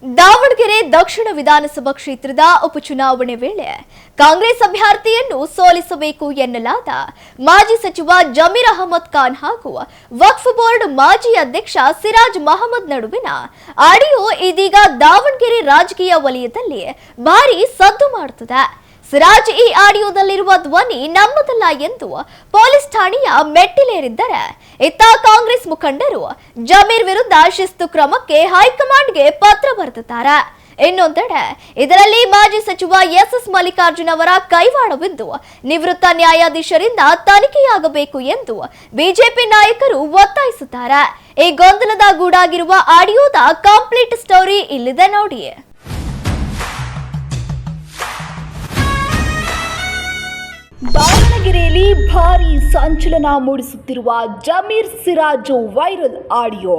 ದಾವಣಗೆರೆ ದಕ್ಷಿಣ ವಿಧಾನಸಭಾ ಕ್ಷೇತ್ರದ ಉಪಚುನಾವಣೆ ವೇಳೆ ಕಾಂಗ್ರೆಸ್ ಅಭ್ಯರ್ಥಿಯನ್ನು ಸೋಲಿಸಬೇಕು ಎನ್ನಲಾದ ಮಾಜಿ ಸಚಿವ ಜಮೀರ್ ಅಹಮದ್ ಖಾನ್ ಹಾಗೂ ವಕ್ಫ್ ಬೋರ್ಡ್ ಮಾಜಿ ಅಧ್ಯಕ್ಷ ಸಿರಾಜ್ ಮಹಮ್ಮದ್ ನಡುವಿನ ಆಡಿಯೋ ಇದೀಗ ದಾವಣಗೆರೆ ರಾಜಕೀಯ ವಲಯದಲ್ಲಿ ಭಾರೀ ಸದ್ದು ಮಾಡುತ್ತಿದೆ. ಸಿರಾಜ್ ಈ ಆಡಿಯೋದಲ್ಲಿರುವ ಧ್ವನಿ ನಮ್ಮದಲ್ಲ ಎಂದು ಪೊಲೀಸ್ ಠಾಣೆಯ ಮೆಟ್ಟಿಲೇರಿದ್ದರೆ, ಇತ್ತ ಕಾಂಗ್ರೆಸ್ ಮುಖಂಡರು ಜಮೀರ್ ವಿರುದ್ಧ ಶಿಸ್ತು ಕ್ರಮಕ್ಕೆ ಹೈಕಮಾಂಡ್ಗೆ ಪತ್ರ ಬರೆದಿದ್ದಾರೆ. ಇನ್ನೊಂದೆಡೆ ಇದರಲ್ಲಿ ಮಾಜಿ ಸಚಿವ ಎಸ್ ಮಲ್ಲಿಕಾರ್ಜುನ್ ಅವರ ಕೈವಾಡವಿದ್ದು ನಿವೃತ್ತ ನ್ಯಾಯಾಧೀಶರಿಂದ ತನಿಖೆಯಾಗಬೇಕು ಎಂದು ಬಿಜೆಪಿ ನಾಯಕರು ಒತ್ತಾಯಿಸುತ್ತಾರೆ. ಈ ಗೊಂದಲದ ಗೂಡಾಗಿರುವ ಆಡಿಯೋದ ಕಂಪ್ಲೀಟ್ ಸ್ಟೋರಿ ಇಲ್ಲಿದೆ ನೋಡಿ. ದಾವಣಗೆರೆಯಲ್ಲಿ ಭಾರೀ ಸಂಚಲನ ಮೂಡಿಸುತ್ತಿರುವ Zameer Siraj viral audio.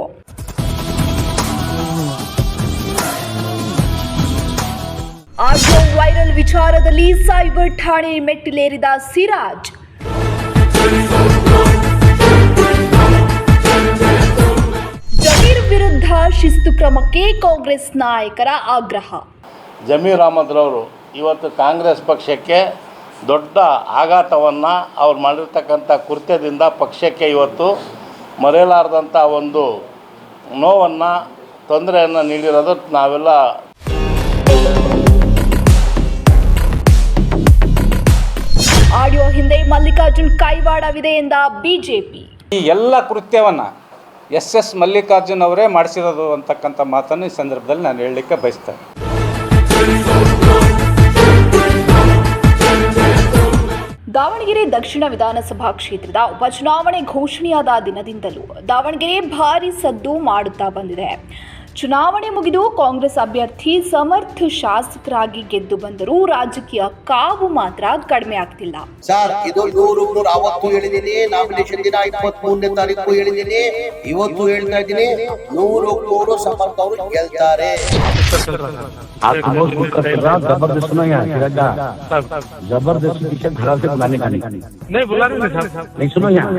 Audio viral ವಿಚಾರದಲ್ಲಿ ಸೈಬರ್ ಠಾಣೆ ಮೆಟ್ಟಿಲೇರಿದ ಸಿರಾಜ್. ಜಮೀರ್ ವಿರುದ್ಧ ಶಿಸ್ತು ಕ್ರಮಕ್ಕೆ ಕಾಂಗ್ರೆಸ್ ನಾಯಕರ ಆಗ್ರಹ. ಜಮೀರ್ ಅಹಮದ್ ರವರು ಇವತ್ತು ಕಾಂಗ್ರೆಸ್ ಪಕ್ಷಕ್ಕೆ ದೊಡ್ಡ ಆಘಾತವನ್ನು ಅವ್ರು ಮಾಡಿರ್ತಕ್ಕಂಥ ಕೃತ್ಯದಿಂದ ಪಕ್ಷಕ್ಕೆ ಇವತ್ತು ಮರೆಯಲಾರದಂಥ ಒಂದು ನೋವನ್ನು ತೊಂದರೆಯನ್ನು ನೀಡಿರೋದು ನಾವೆಲ್ಲ. ಆಡಿಯೋ ಹಿಂದೆ ಮಲ್ಲಿಕಾರ್ಜುನ್ ಕೈವಾಡವಿದೆ ಎಂದ ಬಿಜೆಪಿ. ಈ ಎಲ್ಲ ಕೃತ್ಯವನ್ನು ಎಸ್ ಮಲ್ಲಿಕಾರ್ಜುನ್ ಅವರೇ ಮಾಡಿಸಿರೋದು ಅಂತಕ್ಕಂಥ ಮಾತನ್ನು ಈ ಸಂದರ್ಭದಲ್ಲಿ ನಾನು ಹೇಳಲಿಕ್ಕೆ ಬಯಸ್ತೇನೆ. ದಾವಣಗೆರೆ ದಕ್ಷಿಣ ವಿಧಾನಸಭಾ ಕ್ಷೇತ್ರದ ಉಪಚುನಾವಣೆ ಘೋಷಣೆಯಾದ ದಿನದಿಂದಲೂ ದಾವಣಗೆರೆ ಭಾರೀ ಸದ್ದು ಮಾಡುತ್ತಾ ಬಂದಿದೆ. ಚುನಾವಣೆ ಮುಗಿದು ಕಾಂಗ್ರೆಸ್ ಅಭ್ಯರ್ಥಿ ಸಮರ್ಥ ಶಾಸಕರಾಗಿ ಗೆದ್ದು ಬಂದರೂ ರಾಜಕೀಯ ಕಾವು ಮಾತ್ರ ಕಡಿಮೆ ಆಗ್ತಿಲ್ಲ. ಸರ್, ಇದು 100 ಅವತ್ತು ಹೇಳಿದ್ದೀನಿ, ನಾಮಿನೇಷನ್ ದಿನ 23ನೇ ತಾರೀಕು ಹೇಳಿದ್ದೀನಿ, ಇವತ್ತು ಹೇಳ್ತಾ ಇದ್ದೀನಿ, 100 ಸಮರ್ಥ ಅವರು ಗೆಲ್ತಾರೆ. जबरदस्त सुना जबरदस्त पीछे घर से बुलाने का नहीं बुला नहीं सुनो यहाँ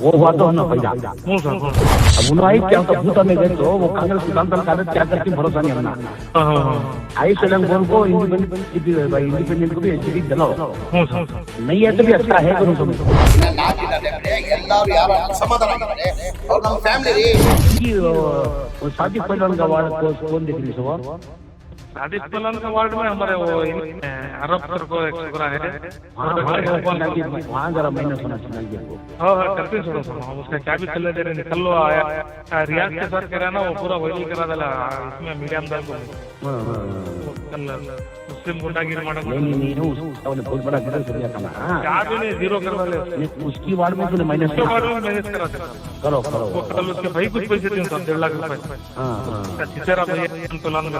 वो हुआ तो हम पैदा अब उन्होंने क्या होता भूता में गए तो वो कांग्रेस विधानसभा कागज क्या करके भरोसा नहीं हमना आई तेलंगाना को इंडिपेंडेंट को भी एचडी दिलाओ नहीं है तो भी अच्छा है करूँ समझ शादी पहलवान का वार्ड कौन देख रही सुबह शादी पहलवान का वार्ड में हमारे वो अरब को एक छोकरा है वहाँ जरा मैंने सुना सुनाइए हाँ करते सुनो हम उसका क्या भी चले दे रहे कल वो आया रियाज के साथ करा ना वो पूरा वायरल करा दिला इसमें मीडिया में कल मुस्लिम गुंडागिरी बहुत बड़ा क्या भी नहीं जीरो करवा ले उसकी वार्ड में तूने मैंने करा करो करो कल उसके भाई कुछ पैसे दिए 1.5 लाख रुपए चिचरा भैया पहलवान को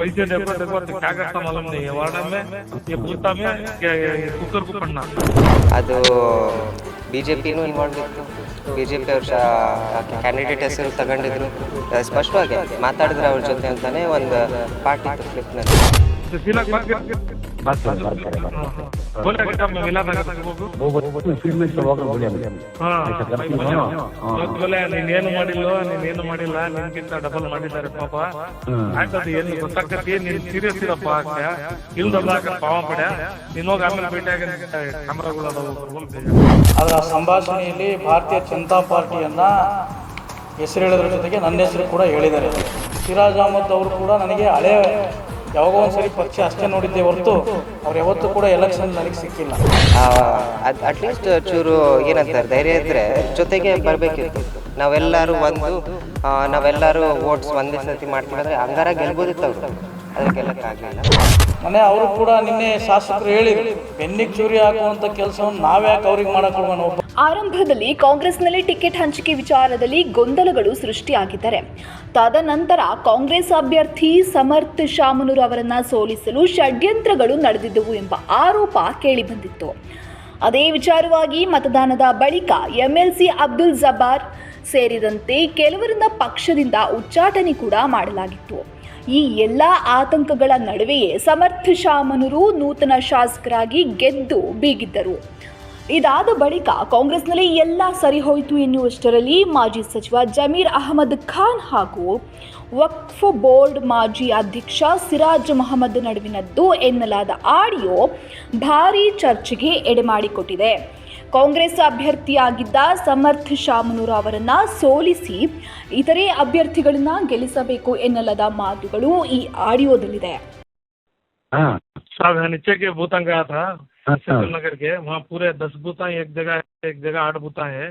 पैसे देखो क्या करता मालूम नहीं है वार्ड में ये पूछता में कुकर को पढ़ना ಅದು ಬಿಜೆಪಿನೂ ಇನ್ವಾಲ್ವ್ ಇತ್ತು. ಬಿಜೆಪಿ ಅವ್ರ ಕ್ಯಾಂಡಿಡೇಟ್ ಹೆಸರು ತಗೊಂಡಿದ್ರು, ಸ್ಪಷ್ಟವಾಗಿ ಮಾತಾಡಿದ್ರೆ ಅವ್ರ ಜೊತೆ ಅಂತಾನೆ ಒಂದು ಪಾರ್ಟ್ ಇತ್ತು ಕ್ಲಿಪ್ನಲ್ಲಿ. ನೀನೇನು ಮಾಡಿಲ್ಲ ನಿನ್ಗಿಂತ ಡಬಲ್ ಮಾಡಿದ್ದಾರೆ ಪಾಪ ಆಯ್ತದ ಏನು ಗೊತ್ತಾಗ್ತದೆ ನೀನ್ ಸೀರಿಯಸ್ ಇರಪ್ಪ ಇಲ್ದಲ್ಲ ಪಾವ ಪಡ್ಯ ನೀನ್ ಹೋಗಿ ಆಮೇಲೆ ಭೇಟಿಯಾಗಿ ಕ್ಯಾಮ್ರಾಗಳು ಅದರ ಸಂಭಾಷಣೆಯಲ್ಲಿ ಭಾರತೀಯ ಜನತಾ ಪಾರ್ಟಿಯನ್ನ ಹೆಸರು ಹೇಳೋದ್ರ ಜೊತೆಗೆ ನನ್ನ ಹೆಸರು ಕೂಡ ಹೇಳಿದ್ದಾರೆ. ಸಿರಾಜ್ ಅಹಮದ್ ಅವರು ಕೂಡ ನನಗೆ ಹಳೆ ಯಾವಾಗೋ ಒಂದ್ಸರಿ ಪಕ್ಷ ಅಷ್ಟೇ ನೋಡಿದ್ದೆ ಹೊರತು ಅವ್ರು ಯಾವತ್ತೂ ಕೂಡ ಎಲೆಕ್ಷನ್ ನನಗೆ ಸಿಕ್ಕಿಲ್ಲ. ಅಟ್ಲೀಸ್ಟ್ ಚೂರು ಏನಂತಾರೆ ಧೈರ್ಯ ಇದ್ರೆ ಜೊತೆಗೆ ಬರಬೇಕಿತ್ತು. ನಾವೆಲ್ಲರೂ ವೋಟ್ಸ್ ಒಂದೇ ಸತಿ ಮಾಡ್ತೀವಿ ಅಂದ್ರೆ ಹಂಗಾರ ಗೆಲ್ಬೋದಿತ್ತು ಅವರು, ಅದ್ರ ಗೆಲ್ಲಕ್ಕಾಗಲಿಲ್ಲ. ಮನೆ ಅವರು ಕೂಡ ನಿನ್ನೆ ಶಾಸಕರು ಹೇಳಿದ್ರು ಬೆನ್ನಿಗೆ ಚೂರಿ ಹಾಕುವಂತ ಕೆಲಸವನ್ನು ನಾವ್ಯಾಕೆ ಅವ್ರಿಗೆ ಮಾಡಕೊಳ್ಳೋಣ. ಆರಂಭದಲ್ಲಿ ಕಾಂಗ್ರೆಸ್ನಲ್ಲಿ ಟಿಕೆಟ್ ಹಂಚಿಕೆ ವಿಚಾರದಲ್ಲಿ ಗೊಂದಲಗಳು ಸೃಷ್ಟಿಯಾಗಿದ್ದರೆ ತದನಂತರ ಕಾಂಗ್ರೆಸ್ ಅಭ್ಯರ್ಥಿ ಸಮರ್ಥ ಶಾಮನೂರ್ ಅವರನ್ನ ಸೋಲಿಸಲು ಷಡ್ಯಂತ್ರಗಳು ನಡೆದಿದ್ದವು ಎಂಬ ಆರೋಪ ಕೇಳಿಬಂದಿತ್ತು. ಅದೇ ವಿಚಾರವಾಗಿ ಮತದಾನದ ಬಳಿಕ ಎಂಎಲ್ಸಿ ಅಬ್ದುಲ್ ಜಬ್ಬಾರ್ ಸೇರಿದಂತೆ ಕೆಲವರಿಂದ ಪಕ್ಷದಿಂದ ಉಚ್ಚಾಟನೆ ಕೂಡ ಮಾಡಲಾಗಿತ್ತು. ಈ ಎಲ್ಲ ಆತಂಕಗಳ ನಡುವೆಯೇ ಸಮರ್ಥ ಶಾಮನೂರು ನೂತನ ಶಾಸಕರಾಗಿ ಗೆದ್ದು ಬೀಗಿದ್ದರು. ಇದಾದ ಬಳಿಕ ಕಾಂಗ್ರೆಸ್ನಲ್ಲಿ ಎಲ್ಲ ಸರಿ ಹೋಯಿತು ಎನ್ನುವಷ್ಟರಲ್ಲಿ ಮಾಜಿ ಸಚಿವ ಜಮೀರ್ ಅಹಮದ್ ಖಾನ್ ಹಾಗೂ ವಕ್ಫ್ ಬೋರ್ಡ್ ಮಾಜಿ ಅಧ್ಯಕ್ಷ ಸಿರಾಜ್ ಮಹಮ್ಮದ್ ನಡುವಿನದ್ದು ಎನ್ನಲಾದ ಆಡಿಯೋ ಭಾರೀ ಚರ್ಚೆಗೆ ಎಡೆಮಾಡಿಕೊಟ್ಟಿದೆ. ಕಾಂಗ್ರೆಸ್ ಅಭ್ಯರ್ಥಿಯಾಗಿದ್ದ ಸಮರ್ಥ್ ಶಾಮನೂರ್ ಅವರನ್ನ ಸೋಲಿಸಿ ಇತರೆ ಅಭ್ಯರ್ಥಿಗಳನ್ನ ಗೆಲ್ಲಿಸಬೇಕು ಎನ್ನಲಾದ ಮಾತುಗಳು ಈ ಆಡಿಯೋದಲ್ಲಿದೆ. साहब यहाँ नीचे के बूथा गया था नगर के, वहाँ पूरे 10 बूथा एक जगह 8 बूथा है,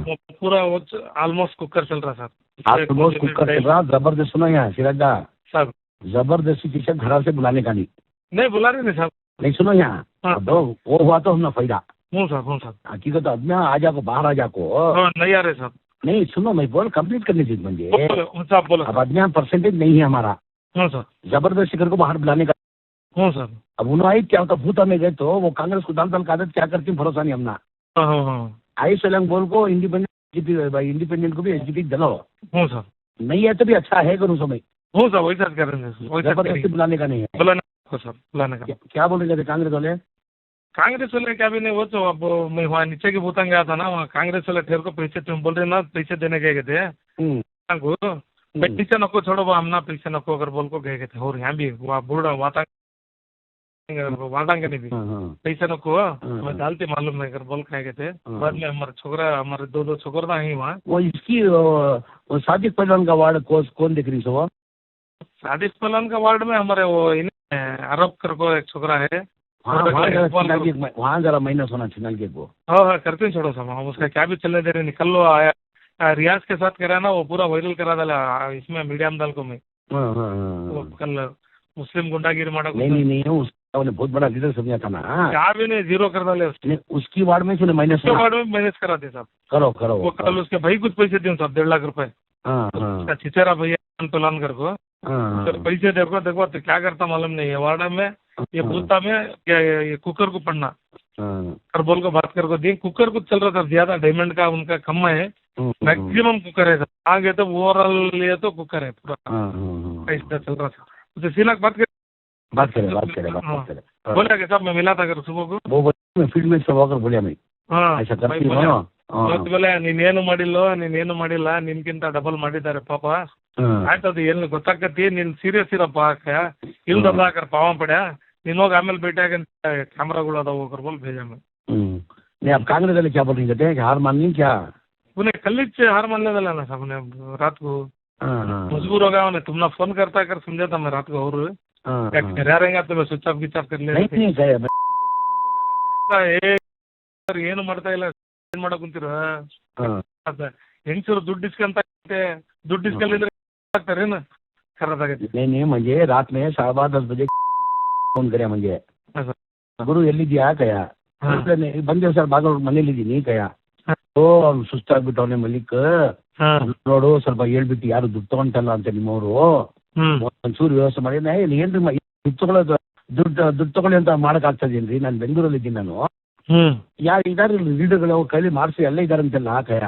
वो पूरा वो ऑलमोस्ट कुकर चल रहा ऑलमोस्ट कुकर चल रहा. जबरदस्त सुना यहाँ सिराजा साहब, जबरदस्ती किसी घर से बुलाने का नहीं बुला रहे नहीं साहब, नहीं सुनो यहाँ. वो हुआ तो हमने फायदा. हूँ साहब हकीकत आदमी आ जाको बाहर आ जाको नहीं आ रहे साहब. नहीं सुनो मैं बोल कंप्लीट करने चीज म्हणजे साहब बोलो. अब आदमी परसेंटेज नहीं है हमारा. हूँ सर. जबरदस्ती करके बाहर बुलाने का. हूँ सर. अब उन्होंने क्या होता भूता में गए तो वो कांग्रेस को दाल का आदत क्या करती भरोसा नहीं हमना. आई सलंग बोल को इंडिपेंडेंट को भी एचजीपी दिलाओ. हूँ सर. नहीं है तो भी अच्छा है करूँ समय. हूँ सर वही साथ कर रहे हैं, जबरदस्ती बुलाने का नहीं है. बुलाने का क्या बोल रहे थे कांग्रेस वाले क्या भी नहीं. वो तो अब मैं वहाँ नीचे की बूथा गया था ना, वहाँ कांग्रेस वाले ठेर को पैसे तुम बोल रहे ना पैसे देने गए थे पैसे नको छोड़ो वो हमना पैसे नको अगर बोल को गए थे. और यहाँ भी वहाँ बुढ़ा वाटांगे नहीं भी पैसे नको मैं डालते मालूम नहीं कर बोल खाए गए थे. बाद में हमारे छोकरा हमारे दो छोकरा ही वहाँ. वो इसकी वो सादिक पहलवान का वार्ड कौन देख रही सो? सादिक पहलवान का वार्ड में हमारे वो अरब कर को एक छोकरा है, वहाँ जरा माइनस होना चिन्ह के को. हाँ करते हैं छोड़ो सब, उसका क्या भी चलने दे रहे. निकल लो आया रियाज के साथ करा ना, वो पूरा वायरल करा डाला इसमें मीडिया में डाल को मैं. वो कल मुस्लिम गुंडागिरी मारा नहीं उसने बहुत बड़ा लीडर समझा था ना. क्या भी नहीं जीरो कर डाले उसकी वार्ड में सुने माइनस वार्ड में मैनेज करा दे साहब. करो वो कल उसके भाई कुछ पैसे दिए साहब 1.5 लाख रुपए. उसका चिचेरा भैया पलान कर को पैसे देखो तो क्या करता मालूम नहीं है. वार्ड में ये बूथा में ये कुकर को पढ़ना और बोल को बात कर को दी. कुकर कुछ चल रहा था ज्यादा, डायमंड का उनका कम है, मैक्सिमम कुकर है. आगे तो ओवरऑल ये तो कुकर है पूरा ऐसा चल रहा था. उसे सीना बात करे बोला कि साहब मैं मिला था अगर सुबह को वो फील्ड में सब होकर बोलिया मैं. ऐसा करती बोले ನೀನೇನು ಮಾಡಿಲ್ಲ ನಿನ್ಕಿಂತ ಡಬಲ್ ಮಾಡಿದ್ದಾರೆ ಪಾಪ. ಆಯ್ತದು ಏನು ಗೊತ್ತಾಗತ್ತಿ, ನೀನ್ ಸೀರಿಯಸ್ ಇರಪ್ಪ ಇಲ್ದಲ್ಲ ಹಾಕರ್ ಪಾವ ಪಡ್ಯ ನೀನ್ ಹೋಗಿ ಆಮೇಲೆ ಭೇಟಿಯಾಗ ಕ್ಯಾಮ್ರಾಗಳು ಅದಾವ ಹೋಗ್ರ ಬೋಲ್ भेजा मैं. नहीं अब कांग्रेस वाले क्या बोल रही थे हार मान ली क्या? उन्हें कल हार मानने वाला ना साहब ने रात को मजबूर हो गया. उन्हें तुमने फोन करता कर समझा था मैं रात को. और क्या रहेगा तो मैं स्विच ऑफ कर ले ಏನು ಮಾಡ್ತಾ ಇಲ್ಲ ಏನ್ ಮಾಡಕ್ ಕುಂತೀರ. ಹೆಂಗಸರು ದುಡ್ಡು ಇಸ್ಕೊಂಡ್ರೆ ಆಗ್ತಾರೇನು ಖರಾಬಾಗತ್ತೆ. नहीं मुझे रात में 10:15 बजे फोन करे मुझे ಗುರು ಎಲ್ಲಿದ್ಯಾ ಕಯ ಬಂದೆ ಸರ್ ಬಾಗಲ್ ಮನೇಲಿದ್ದೀನಿ ಕಯ. ಓ ಅವ್ನು ಸುಸ್ತಾಗ್ಬಿಟ್ಟವನೆ ಮಲ್ಲಿಕ್ ನೋಡು ಸ್ವಲ್ಪ ಹೇಳ್ಬಿಟ್ಟು ಯಾರು ದುಡ್ಡು ತಗೊಂತಲ್ಲ ಅಂತ ನಿಮ್ಮವರು ಒಂಚೂರು ವ್ಯವಸ್ಥೆ ಮಾಡಿ. ಏನ್ರಿ ದುಡ್ಡು ತಗೊಳ್ಳಿ ಅಂತ ಮಾಡಕ್ ಆಗ್ತದೇನ್ರಿ? ನಾನು ಬೆಂಗಳೂರಲ್ಲಿ ಇದ್ದೀನಿ. ನಾನು ಯಾರು ಇದಾರೆ ಲೀಡರ್ಗಳು ಅವ್ರ ಕೈಲಿ ಮಾಡಿಸಿ ಎಲ್ಲ ಇದಾರಂತೆಲ್ಲ ಕಯ.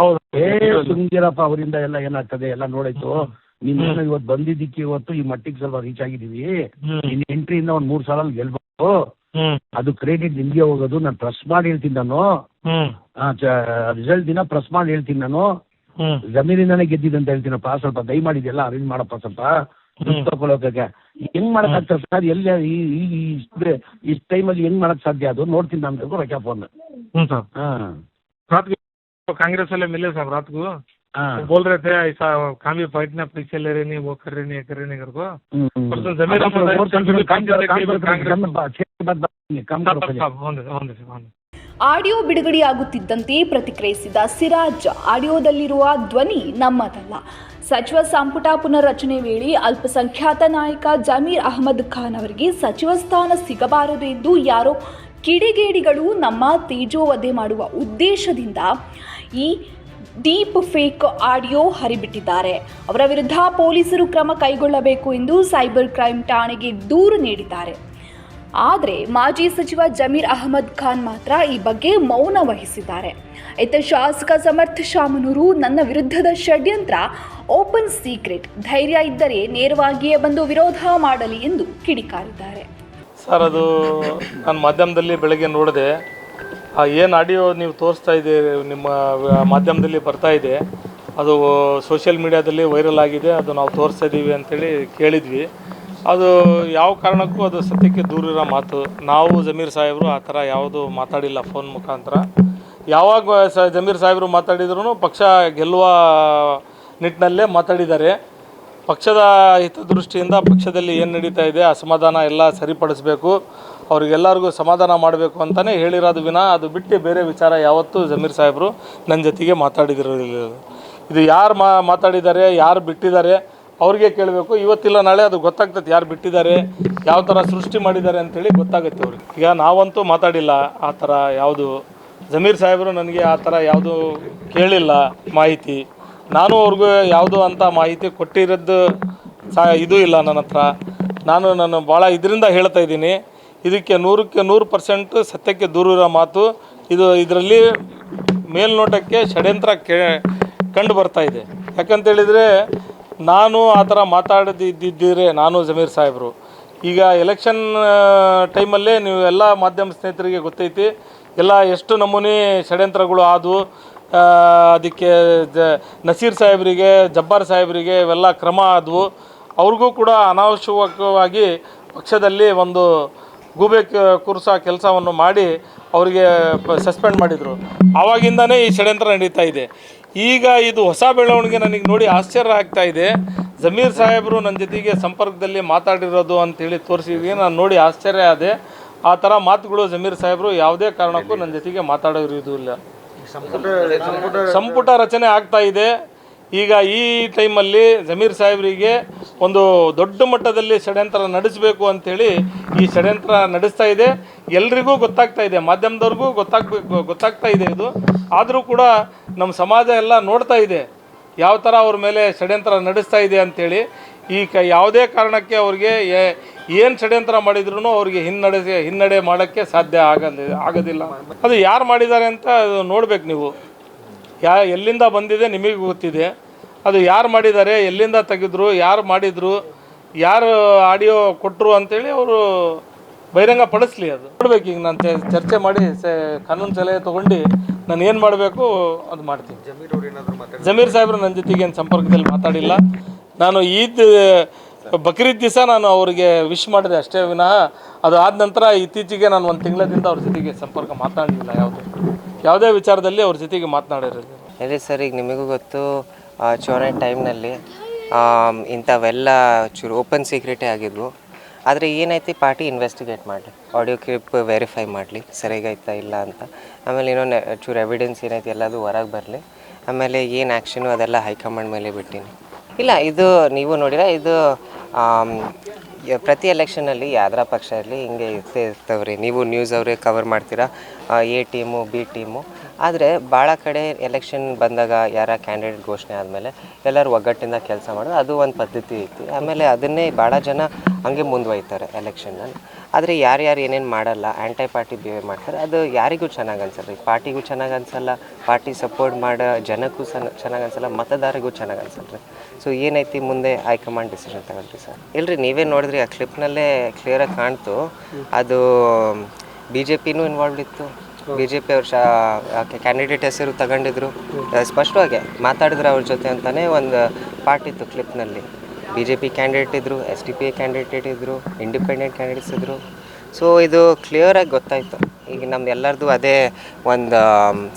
ಸುಂಗಿರಪ್ಪ ಅವರಿಂದ ಎಲ್ಲ ಏನಾಗ್ತದೆ ಎಲ್ಲ ನೋಡಾಯ್ತು. ನೀನು ಇವತ್ತು ಬಂದಿದ್ದಕ್ಕೆ ಇವತ್ತು ಈ ಮಟ್ಟಿಗೆ ಸ್ವಲ್ಪ ರೀಚ್ ಆಗಿದೀವಿ. ನಿನ್ನ ಎಂಟ್ರಿಯಿಂದ ಒಂದ್ 3 ಸಾಲ ಗೆಲ್ಬೇಕು, ಅದು ಕ್ರೆಡಿಟ್ ನಿಮ್ಗೆ ಹೋಗೋದು. ನಾನು ಪ್ರೆಸ್ ಮಾಡಿ ಹೇಳ್ತೀನಿ, ನಾನು ರಿಸಲ್ಟ್ ದಿನ ಪ್ರೆಸ್ ಮಾಡಿ ಹೇಳ್ತೀನಿ. ನಾನು ಜಮೀನಿಂದಾನೇ ಗೆದ್ದಿದ್ದಂತ ಹೇಳ್ತೀನಪ್ಪ. ಸ್ವಲ್ಪ ದಯಮಾಡಿದೆಲ್ಲ ಅರೇಂಜ್ ಮಾಡಪ್ಪ, ಸ್ವಲ್ಪ ತಗೊಳಕ್ಕೆ ಹೆಂಗ್ ಮಾಡಕ್ ಆಗ್ತದೆ ಸರ್? ಎಲ್ಲ ಈ ಟೈಮಲ್ಲಿ ಹೆಂಗ್ ಮಾಡಕ್ ಸಾಧ್ಯ? ಅದು ನೋಡ್ತೀನಿ ನಾನು ರೊಕ್ಕ ಫೋನ್. कांग्रेस वाले मिले साहब रात को. बोल रहे थे ऐसा कामी फाइट ना पैसे ले रहे नहीं, वो कर रहे नहीं कर को. ಆಡಿಯೋ ಬಿಡುಗಡೆಯಾಗುತ್ತಿದ್ದಂತೆ ಪ್ರತಿಕ್ರಿಯಿಸಿದ ಸಿರಾಜ್, ಆಡಿಯೋದಲ್ಲಿರುವ ಧ್ವನಿ ನಮ್ಮದಲ್ಲ. ಸಚಿವ ಸಂಪುಟ ಪುನರ್ರಚನೆ ವೇಳೆ ಅಲ್ಪಸಂಖ್ಯಾತ ನಾಯಕ ಜಮೀರ್ ಅಹಮದ್ ಖಾನ್ ಅವರಿಗೆ ಸಚಿವ ಸ್ಥಾನ ಸಿಗಬಾರದು ಎಂದು ಯಾರೋ ಕಿಡಿಗೇಡಿಗಳು ನಮ್ಮ ತೇಜೋವಧೆ ಮಾಡುವ ಉದ್ದೇಶದಿಂದ ಈ ಡೀಪ್ ಫೇಕ್ ಆಡಿಯೋ ಹರಿಬಿಟ್ಟಿದ್ದಾರೆ. ಅವರ ವಿರುದ್ಧ ಪೊಲೀಸರು ಕ್ರಮ ಕೈಗೊಳ್ಳಬೇಕು ಎಂದು ಸೈಬರ್ ಕ್ರೈಮ್ ಠಾಣೆಗೆ ದೂರು ನೀಡಿದ್ದಾರೆ. ಆದರೆ ಮಾಜಿ ಸಚಿವ ಜಮೀರ್ ಅಹಮದ್ ಖಾನ್ ಮಾತ್ರ ಈ ಬಗ್ಗೆ ಮೌನ ವಹಿಸಿದ್ದಾರೆ. ಇತ್ತ ಶಾಸಕ ಸಮರ್ಥ್ ಶಾಮನೂರು, ನನ್ನ ವಿರುದ್ಧದ ಷಡ್ಯಂತ್ರ ಓಪನ್ ಸೀಕ್ರೆಟ್, ಧೈರ್ಯ ಇದ್ದರೆ ನೇರವಾಗಿಯೇ ಬಂದು ವಿರೋಧ ಮಾಡಲಿ ಎಂದು ಕಿಡಿಕಾರಿದ್ದಾರೆ. ಸರ್ ಅದು ನಾನು ಮಾಧ್ಯಮದಲ್ಲಿ ಬೆಳಗ್ಗೆ ನೋಡಿದೆ. ಏನು ಆಡಿಯೋ ನೀವು ತೋರಿಸ್ತಾ ಇದ್ದೀರಿ ನಿಮ್ಮ ಮಾಧ್ಯಮದಲ್ಲಿ ಬರ್ತಾ ಇದೆ, ಅದು ಸೋಷಿಯಲ್ ಮೀಡಿಯಾದಲ್ಲಿ ವೈರಲ್ ಆಗಿದೆ, ಅದು ನಾವು ತೋರಿಸ್ತಾ ಇದ್ದೀವಿ ಅಂತೇಳಿ ಕೇಳಿದ್ವಿ. ಅದು ಯಾವ ಕಾರಣಕ್ಕೂ ಅದು ಸತ್ಯಕ್ಕೆ ದೂರಿರೋ ಮಾತು. ನಾವು ಜಮೀರ್ ಸಾಹೇಬರು ಆ ಥರ ಯಾವುದು ಮಾತಾಡಿಲ್ಲ ಫೋನ್ ಮುಖಾಂತರ. ಯಾವಾಗ ಜಮೀರ್ ಸಾಹೇಬರು ಮಾತಾಡಿದ್ರು ಪಕ್ಷ ಗೆಲ್ಲುವ ನಿಟ್ಟಿನಲ್ಲೇ ಮಾತಾಡಿದ್ದಾರೆ. ಪಕ್ಷದ ಹಿತದೃಷ್ಟಿಯಿಂದ ಪಕ್ಷದಲ್ಲಿ ಏನು ನಡೀತಾ ಇದೆ ಅಸಮಾಧಾನ ಎಲ್ಲ ಸರಿಪಡಿಸಬೇಕು, ಅವ್ರಿಗೆಲ್ಲರಿಗೂ ಸಮಾಧಾನ ಮಾಡಬೇಕು ಅಂತಲೇ ಹೇಳಿರೋದು ವಿನ ಅದು ಬಿಟ್ಟು ಬೇರೆ ವಿಚಾರ ಯಾವತ್ತೂ ಜಮೀರ್ ಸಾಹೇಬರು ನನ್ನ ಜೊತೆಗೆ ಮಾತಾಡಿದಿರಲಿಲ್ಲ. ಇದು ಯಾರು ಮಾತಾಡಿದ್ದಾರೆ, ಯಾರು ಬಿಟ್ಟಿದ್ದಾರೆ ಅವ್ರಿಗೆ ಕೇಳಬೇಕು. ಇವತ್ತಿಲ್ಲ ನಾಳೆ ಅದು ಗೊತ್ತಾಗ್ತದೆ, ಯಾರು ಬಿಟ್ಟಿದ್ದಾರೆ, ಯಾವ ಥರ ಸೃಷ್ಟಿ ಮಾಡಿದ್ದಾರೆ ಅಂಥೇಳಿ ಗೊತ್ತಾಗುತ್ತೆ ಅವ್ರಿಗೆ. ಈಗ ನಾವಂತೂ ಮಾತಾಡಿಲ್ಲ ಆ ಥರ ಯಾವುದು. ಜಮೀರ್ ಸಾಹೇಬರು ನನಗೆ ಆ ಥರ ಯಾವುದು ಕೇಳಿಲ್ಲ ಮಾಹಿತಿ. ನಾನು ಅವ್ರಿಗೂ ಯಾವುದೋ ಅಂಥ ಮಾಹಿತಿ ಕೊಟ್ಟಿರೋದು ಇದು ಇಲ್ಲ ನನ್ನ ಹತ್ರ. ನಾನು ಭಾಳ ಇದರಿಂದ ಹೇಳ್ತಾ ಇದ್ದೀನಿ, ಇದಕ್ಕೆ 100% ಸತ್ಯಕ್ಕೆ ದೂರಿರೋ ಮಾತು. ಇದರಲ್ಲಿ ಮೇಲ್ನೋಟಕ್ಕೆ ಷಡ್ಯಂತ್ರ ಕಂಡು ಬರ್ತಾ ಇದೆ. ಯಾಕಂತೇಳಿದರೆ ನಾನು ಆ ಥರ ಮಾತಾಡದಿದ್ದಿದ್ದರೆ ನಾನು ಜಮೀರ್ ಸಾಹೇಬರು ಈಗ ಎಲೆಕ್ಷನ್ ಟೈಮಲ್ಲೇ ನೀವು ಎಲ್ಲ ಮಾಧ್ಯಮ ಸ್ನೇಹಿತರಿಗೆ ಗೊತ್ತೈತಿ ಎಲ್ಲ ಎಷ್ಟು ನಮೂನೆ ಷಡ್ಯಂತ್ರಗಳು ಆದವು. ಅದಕ್ಕೆ ನಸೀರ್ ಸಾಹೇಬರಿಗೆ, ಜಬ್ಬಾರ್ ಸಾಹೇಬರಿಗೆ ಇವೆಲ್ಲ ಕ್ರಮ ಆದವು. ಅವ್ರಿಗೂ ಕೂಡ ಅನಾವಶ್ಯಕವಾಗಿ ಪಕ್ಷದಲ್ಲಿ ಒಂದು ಗೂಬೆ ಕೂರಿಸೋ ಕೆಲಸವನ್ನು ಮಾಡಿ ಅವರಿಗೆ ಸಸ್ಪೆಂಡ್ ಮಾಡಿದರು. ಆವಾಗಿಂದನೇ ಈ ಷಡ್ಯಂತ್ರ ನಡೀತಾ ಇದೆ. ಈಗ ಇದು ಹೊಸ ಬೆಳವಣಿಗೆ ನನಗೆ ನೋಡಿ ಆಶ್ಚರ್ಯ ಆಗ್ತಾ ಇದೆ. ಜಮೀರ್ ಸಾಹೇಬರು ನನ್ನ ಜೊತೆಗೆ ಸಂಪರ್ಕದಲ್ಲಿ ಮಾತಾಡಿರೋದು ಅಂಥೇಳಿ ತೋರಿಸಿದ್ವಿ. ನಾನು ನೋಡಿ ಆಶ್ಚರ್ಯ ಆದೆ. ಆ ಥರ ಮಾತುಗಳು ಜಮೀರ್ ಸಾಹೇಬರು ಯಾವುದೇ ಕಾರಣಕ್ಕೂ ನನ್ನ ಜೊತೆಗೆ ಮಾತಾಡೋದು ಇಲ್ಲ. ಸಂಪುಟ ರಚನೆ ಆಗ್ತಾ ಇದೆ. ಈಗ ಈ ಟೈಮಲ್ಲಿ ಜಮೀರ್ ಸಾಹೇಬರಿಗೆ ಒಂದು ದೊಡ್ಡ ಮಟ್ಟದಲ್ಲಿ ಷಡ್ಯಂತ್ರ ನಡೆಸಬೇಕು ಅಂಥೇಳಿ ಈ ಷಡ್ಯಂತ್ರ ನಡೆಸ್ತಾ ಇದೆ. ಎಲ್ರಿಗೂ ಗೊತ್ತಾಗ್ತಾ ಇದೆ, ಮಾಧ್ಯಮದವ್ರಿಗೂ ಗೊತ್ತಾಗ್ತಾ ಇದೆ ಇದು. ಆದರೂ ಕೂಡ ನಮ್ಮ ಸಮಾಜ ಎಲ್ಲ ನೋಡ್ತಾ ಇದೆ ಯಾವ ಥರ ಅವ್ರ ಮೇಲೆ ಷಡ್ಯಂತ್ರ ನಡೆಸ್ತಾ ಇದೆ ಅಂಥೇಳಿ. ಯಾವುದೇ ಕಾರಣಕ್ಕೆ ಅವ್ರಿಗೆ ಏನು ಷಡ್ಯಂತ್ರ ಮಾಡಿದ್ರು ಅವ್ರಿಗೆ ಹಿನ್ನಡೆ ಮಾಡೋಕ್ಕೆ ಸಾಧ್ಯ ಆಗೋದಿಲ್ಲ. ಅದು ಯಾರು ಮಾಡಿದ್ದಾರೆ ಅಂತ ನೋಡ್ಬೇಕು ನೀವು. ಎಲ್ಲಿಂದ ಬಂದಿದೆ ನಿಮಗೆ ಗೊತ್ತಿದೆ. ಅದು ಯಾರು ಮಾಡಿದ್ದಾರೆ, ಎಲ್ಲಿಂದ ತೆಗೆದ್ರು, ಯಾರು ಮಾಡಿದರು, ಯಾರು ಆಡಿಯೋ ಕೊಟ್ಟರು ಅಂಥೇಳಿ ಅವರು ಬಹಿರಂಗ ಪಡಿಸ್ಲಿ. ಅದು ನೋಡ್ಬೇಕು. ಈಗ ನಾನು ಚರ್ಚೆ ಮಾಡಿ ಕಾನೂನು ಸಲಹೆ ತೊಗೊಂಡು ನಾನು ಏನು ಮಾಡಬೇಕು ಅದು ಮಾಡ್ತೀನಿ. ಜಮೀರ್ ಸಾಹೇಬರು ನನ್ನ ಜೊತೆಗೆ ಏನು ಸಂಪರ್ಕದಲ್ಲಿ ಮಾತಾಡಿಲ್ಲ. ನಾನು ಬಕ್ರೀದ್ ದಿವಸ ನಾನು ಅವರಿಗೆ ವಿಶ್ ಮಾಡಿದೆ ಅಷ್ಟೇ ವಿನಃ ಅದು ಆದ ನಂತರ ಇತ್ತೀಚೆಗೆ ನಾನು 1 ತಿಂಗಳದಿಂದ ಅವ್ರ ಜೊತೆಗೆ ಸಂಪರ್ಕ ಮಾತನಾಡಲಿಲ್ಲ. ಯಾವುದೇ ವಿಚಾರದಲ್ಲಿ ಅವ್ರ ಜೊತೆಗೆ ಮಾತನಾಡಿರೋದು ಹೇಳಿ ಸರ್. ಈಗ ನಿಮಗೂ ಗೊತ್ತು ಚುನಾವಣೆ ಟೈಮ್ನಲ್ಲಿ ಇಂಥವೆಲ್ಲ ಚೂರು ಓಪನ್ ಸೀಕ್ರೆಟೇ ಆಗಿದ್ವು. ಆದರೆ ಏನೈತಿ ಪಾರ್ಟಿ ಇನ್ವೆಸ್ಟಿಗೇಟ್ ಮಾಡಲಿ, ಆಡಿಯೋ ಕ್ಲಿಪ್ ವೆರಿಫೈ ಮಾಡಲಿ ಸರಿಯಾಗೈತಾ ಇಲ್ಲ ಅಂತ. ಆಮೇಲೆ ಇನ್ನೊಂದು ಚೂರು ಎವಿಡೆನ್ಸ್ ಏನೈತಿ ಎಲ್ಲದು ಹೊರಗೆ ಬರಲಿ. ಆಮೇಲೆ ಏನು ಆ್ಯಕ್ಷನು ಅದೆಲ್ಲ ಹೈಕಮಾಂಡ್ ಮೇಲೆ ಬಿಟ್ಟಿನಿ. ಇಲ್ಲ ಇದು ನೀವು ನೋಡಿರ, ಇದು ಪ್ರತಿ ಎಲೆಕ್ಷನಲ್ಲಿ ಯಾವ್ದಾರ ಪಕ್ಷ ಇರಲಿ ಹಿಂಗೆ ಇರ್ತವ್ರಿ. ನೀವು ನ್ಯೂಸ್ ಅವರೇ ಕವರ್ ಮಾಡ್ತೀರಾ, ಎ ಟೀಮು ಬಿ ಟೀಮು. ಆದರೆ ಭಾಳ ಕಡೆ ಎಲೆಕ್ಷನ್ ಬಂದಾಗ ಯಾರ ಕ್ಯಾಂಡಿಡೇಟ್ ಘೋಷಣೆ ಆದಮೇಲೆ ಎಲ್ಲರೂ ಒಗ್ಗಟ್ಟಿಂದ ಕೆಲಸ ಮಾಡೋದು ಅದು ಒಂದು ಪದ್ಧತಿ ಐತಿ. ಆಮೇಲೆ ಅದನ್ನೇ ಭಾಳ ಜನ ಹಂಗೆ ಮುಂದುವಯ್ತಾರೆ ಎಲೆಕ್ಷನ್ನಲ್ಲಿ. ಆದರೆ ಯಾರ್ಯಾರು ಏನೇನು ಮಾಡಲ್ಲ, ಆ್ಯಂಟಿ ಪಾರ್ಟಿ ಬಿಹೇವ್ ಮಾಡ್ತಾರೆ, ಅದು ಯಾರಿಗೂ ಚೆನ್ನಾಗಿ ಅನ್ಸಲ್ಲ ರೀ. ಪಾರ್ಟಿಗೂ ಚೆನ್ನಾಗಿ ಅನ್ಸಲ್ಲ, ಪಾರ್ಟಿ ಸಪೋರ್ಟ್ ಮಾಡೋ ಜನಕ್ಕೂ ಚೆನ್ನಾಗಿ ಅನ್ಸಲ್ಲ, ಮತದಾರರಿಗೂ ಚೆನ್ನಾಗಿ ಅನ್ಸಲ್ಲ ರೀ. ಸೊ ಏನೈತಿ ಮುಂದೆ ಹೈಕಮಾಂಡ್ ಡಿಸಿಷನ್ ತಗೊಳ್ರಿ ಸರ್. ಇಲ್ಲರಿ ನೀವೇ ನೋಡಿದ್ರಿ ಆ ಕ್ಲಿಪ್ನಲ್ಲೇ ಕ್ಲಿಯರಾಗಿ ಕಾಣ್ತು. ಅದು BJPನೂ ಇನ್ವಾಲ್ವ್ ಇತ್ತು. BJP ಅವ್ರ ಕ್ಯಾಂಡಿಡೇಟ್ ಹೆಸರು ತಗೊಂಡಿದ್ರು, ಸ್ಪಷ್ಟವಾಗಿ ಮಾತಾಡಿದ್ರು ಅವ್ರ ಜೊತೆ ಅಂತಲೇ ಒಂದು ಪಾರ್ಟ್ ಇತ್ತು ಕ್ಲಿಪ್ನಲ್ಲಿ. BJP ಕ್ಯಾಂಡಿಡೇಟ್ ಇದ್ದರು, SDPI ಕ್ಯಾಂಡಿಡೇಟ್ ಇದ್ದರು, ಇಂಡಿಪೆಂಡೆಂಟ್ ಕ್ಯಾಂಡಿಡೇಟ್ಸ್ ಇದ್ದರು. ಸೊ ಇದು ಕ್ಲಿಯರಾಗಿ ಗೊತ್ತಾಯಿತು. ಈಗ ನಮ್ದು ಎಲ್ಲರದು ಅದೇ ಒಂದು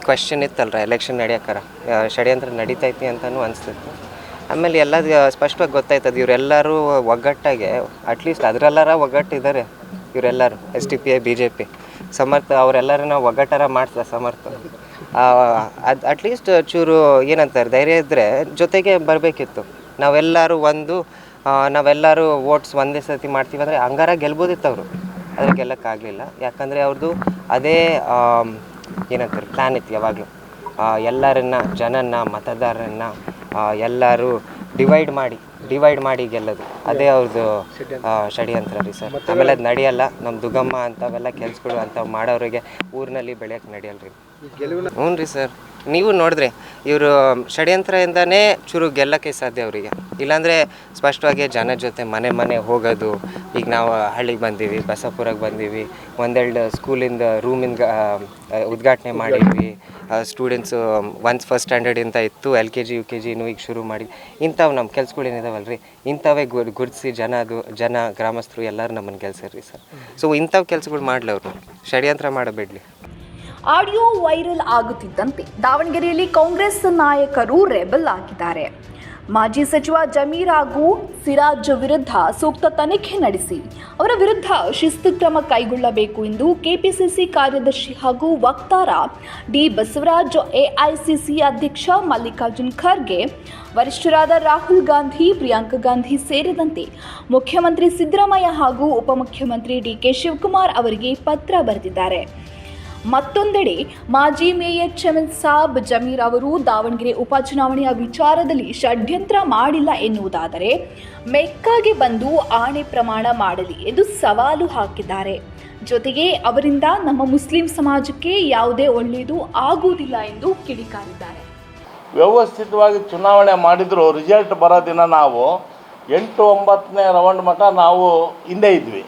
ಕ್ವೆಶ್ಚನ್ ಇತ್ತಲ್ರ ಎಲೆಕ್ಷನ್ ನಡೆಯೋಕ್ಕಾರ ಷಡ್ಯಂತ್ರ ನಡೀತೈತಿ ಅಂತಲೂ ಅನಿಸ್ತಿತ್ತು. ಆಮೇಲೆ ಎಲ್ಲ ಸ್ಪಷ್ಟವಾಗಿ ಗೊತ್ತಾಯ್ತದೆ ಇವರೆಲ್ಲರೂ ಒಗ್ಗಟ್ಟಾಗೆ ಅಟ್ಲೀಸ್ಟ್ ಅದರೆಲ್ಲರ ಒಗ್ಗಟ್ಟಿದ್ದಾರೆ ಇವರೆಲ್ಲರೂ. SDPI BJP ಸಮರ್ಥ ಅವರೆಲ್ಲರೂ ನಾವು ಒಗ್ಗಟ್ಟಾರ ಮಾಡ್ತಾರೆ ಸಮರ್ಥ. ಅದು ಅಟ್ಲೀಸ್ಟ್ ಚೂರು ಏನಂತಾರೆ ಧೈರ್ಯ ಇದ್ದರೆ ಜೊತೆಗೆ ಬರಬೇಕಿತ್ತು. ನಾವೆಲ್ಲರೂ ವೋಟ್ಸ್ ಒಂದೇ ಸರ್ತಿ ಮಾಡ್ತೀವಿ ಅಂದರೆ ಹಂಗಾರ ಗೆಲ್ಬೋದಿತ್ತು ಅವರು. ಆದರೆ ಗೆಲ್ಲಕ್ಕಾಗಲಿಲ್ಲ. ಯಾಕಂದರೆ ಅವ್ರದ್ದು ಅದೇ ಏನಂತಾರೆ ಪ್ಲ್ಯಾನ್ ಇತ್ತು ಯಾವಾಗಲೂ. ಎಲ್ಲರನ್ನ ಜನನ ಮತದಾರರನ್ನು ಎಲ್ಲರೂ ಡಿವೈಡ್ ಮಾಡಿ ಗೆಲ್ಲೋದು, ಅದೇ ಅವ್ರದ್ದು ಷಡ್ಯಂತ್ರ ರೀ ಸರ್. ಆಮೇಲೆ ಅದು ನಡೆಯಲ್ಲ. ನಮ್ಮ ದುಗಮ್ಮ ಅಂಥವೆಲ್ಲ ಕೆಲ್ಸಗಳು ಅಂಥವು ಮಾಡೋರಿಗೆ ಊರಿನಲ್ಲಿ ಬೆಳೆಯೋಕ್ಕೆ ನಡೆಯಲ್ಲ ರೀ. ಹ್ಞೂ ರೀ ಸರ್, ನೀವು ನೋಡಿದ್ರೆ ಇವರು ಷಡ್ಯಂತ್ರದಿಂದನೇ ಚೂರು ಗೆಲ್ಲಕ್ಕೆ ಸಾಧ್ಯ ಅವರಿಗೆ. ಇಲ್ಲಾಂದರೆ ಸ್ಪಷ್ಟವಾಗಿ ಜನ ಜೊತೆ ಮನೆ ಮನೆ ಹೋಗೋದು. ಈಗ ನಾವು ಹಳ್ಳಿಗೆ ಬಂದೀವಿ, ಬಸಪುರಕ್ಕೆ ಬಂದೀವಿ, ಒಂದೆರಡು ಸ್ಕೂಲಿಂದ ರೂಮಿಂದ ಉದ್ಘಾಟನೆ ಮಾಡಿದ್ವಿ. ಸ್ಟೂಡೆಂಟ್ಸು ಫಸ್ಟ್ ಸ್ಟ್ಯಾಂಡರ್ಡಿಂದ ಇತ್ತು, LKG UKG ಇನ್ನೂ ಈಗ ಶುರು ಮಾಡಿ ಇಂಥವು ನಮ್ಮ ಕೆಲ್ಸಗಳೇನಿದಾವಲ್ಲ ರೀ, ಇಂಥವೇ ಗುರುತಿಸಿ ಜನ ಗ್ರಾಮಸ್ಥರು ಎಲ್ಲರೂ ನಮ್ಮನ್ನು ಗೆಲ್ಸರ್ರಿ ಸರ್. ಸೊ ಇಂಥವು ಕೆಲಸಗಳು ಮಾಡಲಿ, ಅವರು ಷಡ್ಯಂತ್ರ ಮಾಡಬೇಡ್ಲಿ. ಆಡಿಯೋ ವೈರಲ್ ಆಗುತ್ತಿದ್ದಂತೆ ದಾವಣಗೆರೆಯಲ್ಲಿ ಕಾಂಗ್ರೆಸ್ ನಾಯಕರು ರೆಬಲ್ ಆಗಿದ್ದಾರೆ. ಮಾಜಿ ಸಚಿವ ಜಮೀರ್ ಹಾಗೂ ಸಿರಾಜ್ ವಿರುದ್ಧ ಸೂಕ್ತ ತನಿಖೆ ನಡೆಸಿ ಅವರ ವಿರುದ್ಧ ಶಿಸ್ತು ಕ್ರಮ ಕೈಗೊಳ್ಳಬೇಕು ಎಂದು ಕೆಪಿಸಿಸಿ ಕಾರ್ಯದರ್ಶಿ ಹಾಗೂ ವಕ್ತಾರ ಡಿ ಬಸವರಾಜ್, AICC ಅಧ್ಯಕ್ಷ ಮಲ್ಲಿಕಾರ್ಜುನ್ ಖರ್ಗೆ, ವರಿಷ್ಠರಾದ ರಾಹುಲ್ ಗಾಂಧಿ, ಪ್ರಿಯಾಂಕಾ ಗಾಂಧಿ ಸೇರಿದಂತೆ ಮುಖ್ಯಮಂತ್ರಿ ಸಿದ್ದರಾಮಯ್ಯ ಹಾಗೂ ಉಪಮುಖ್ಯಮಂತ್ರಿ DK ಶಿವಕುಮಾರ್ ಅವರಿಗೆ ಪತ್ರ ಬರೆದಿದ್ದಾರೆ. ಮತ್ತೊಂದೆಡೆ ಮಾಜಿ ಮೇಯರ್ ಚಮನ್ ಸಾಬ್ ಜಮೀರ್ ಅವರು ದಾವಣಗೆರೆ ಉಪಚುನಾವಣೆಯ ವಿಚಾರದಲ್ಲಿ ಷಡ್ಯಂತ್ರ ಮಾಡಿಲ್ಲ ಎನ್ನುವುದಾದರೆ ಮೆಕ್ಕಾಗೆ ಬಂದು ಆಣೆ ಪ್ರಮಾಣ ಮಾಡಲಿ ಎಂದು ಸವಾಲು ಹಾಕಿದ್ದಾರೆ. ಜೊತೆಗೆ ಅವರಿಂದ ನಮ್ಮ ಮುಸ್ಲಿಂ ಸಮಾಜಕ್ಕೆ ಯಾವುದೇ ಒಳ್ಳೆಯದು ಆಗುವುದಿಲ್ಲ ಎಂದು ಕಿಡಿಕಾರಿದ್ದಾರೆ. ವ್ಯವಸ್ಥಿತವಾಗಿ ಚುನಾವಣೆ ಮಾಡಿದ್ರು ರಿಸಲ್ಟ್ ಬರೋ ದಿನ ನಾವು 8-9ನೇ ರೌಂಡ್ ಮಟ್ಟ ನಾವು ಹಿಂದೆ ಇದ್ವಿ.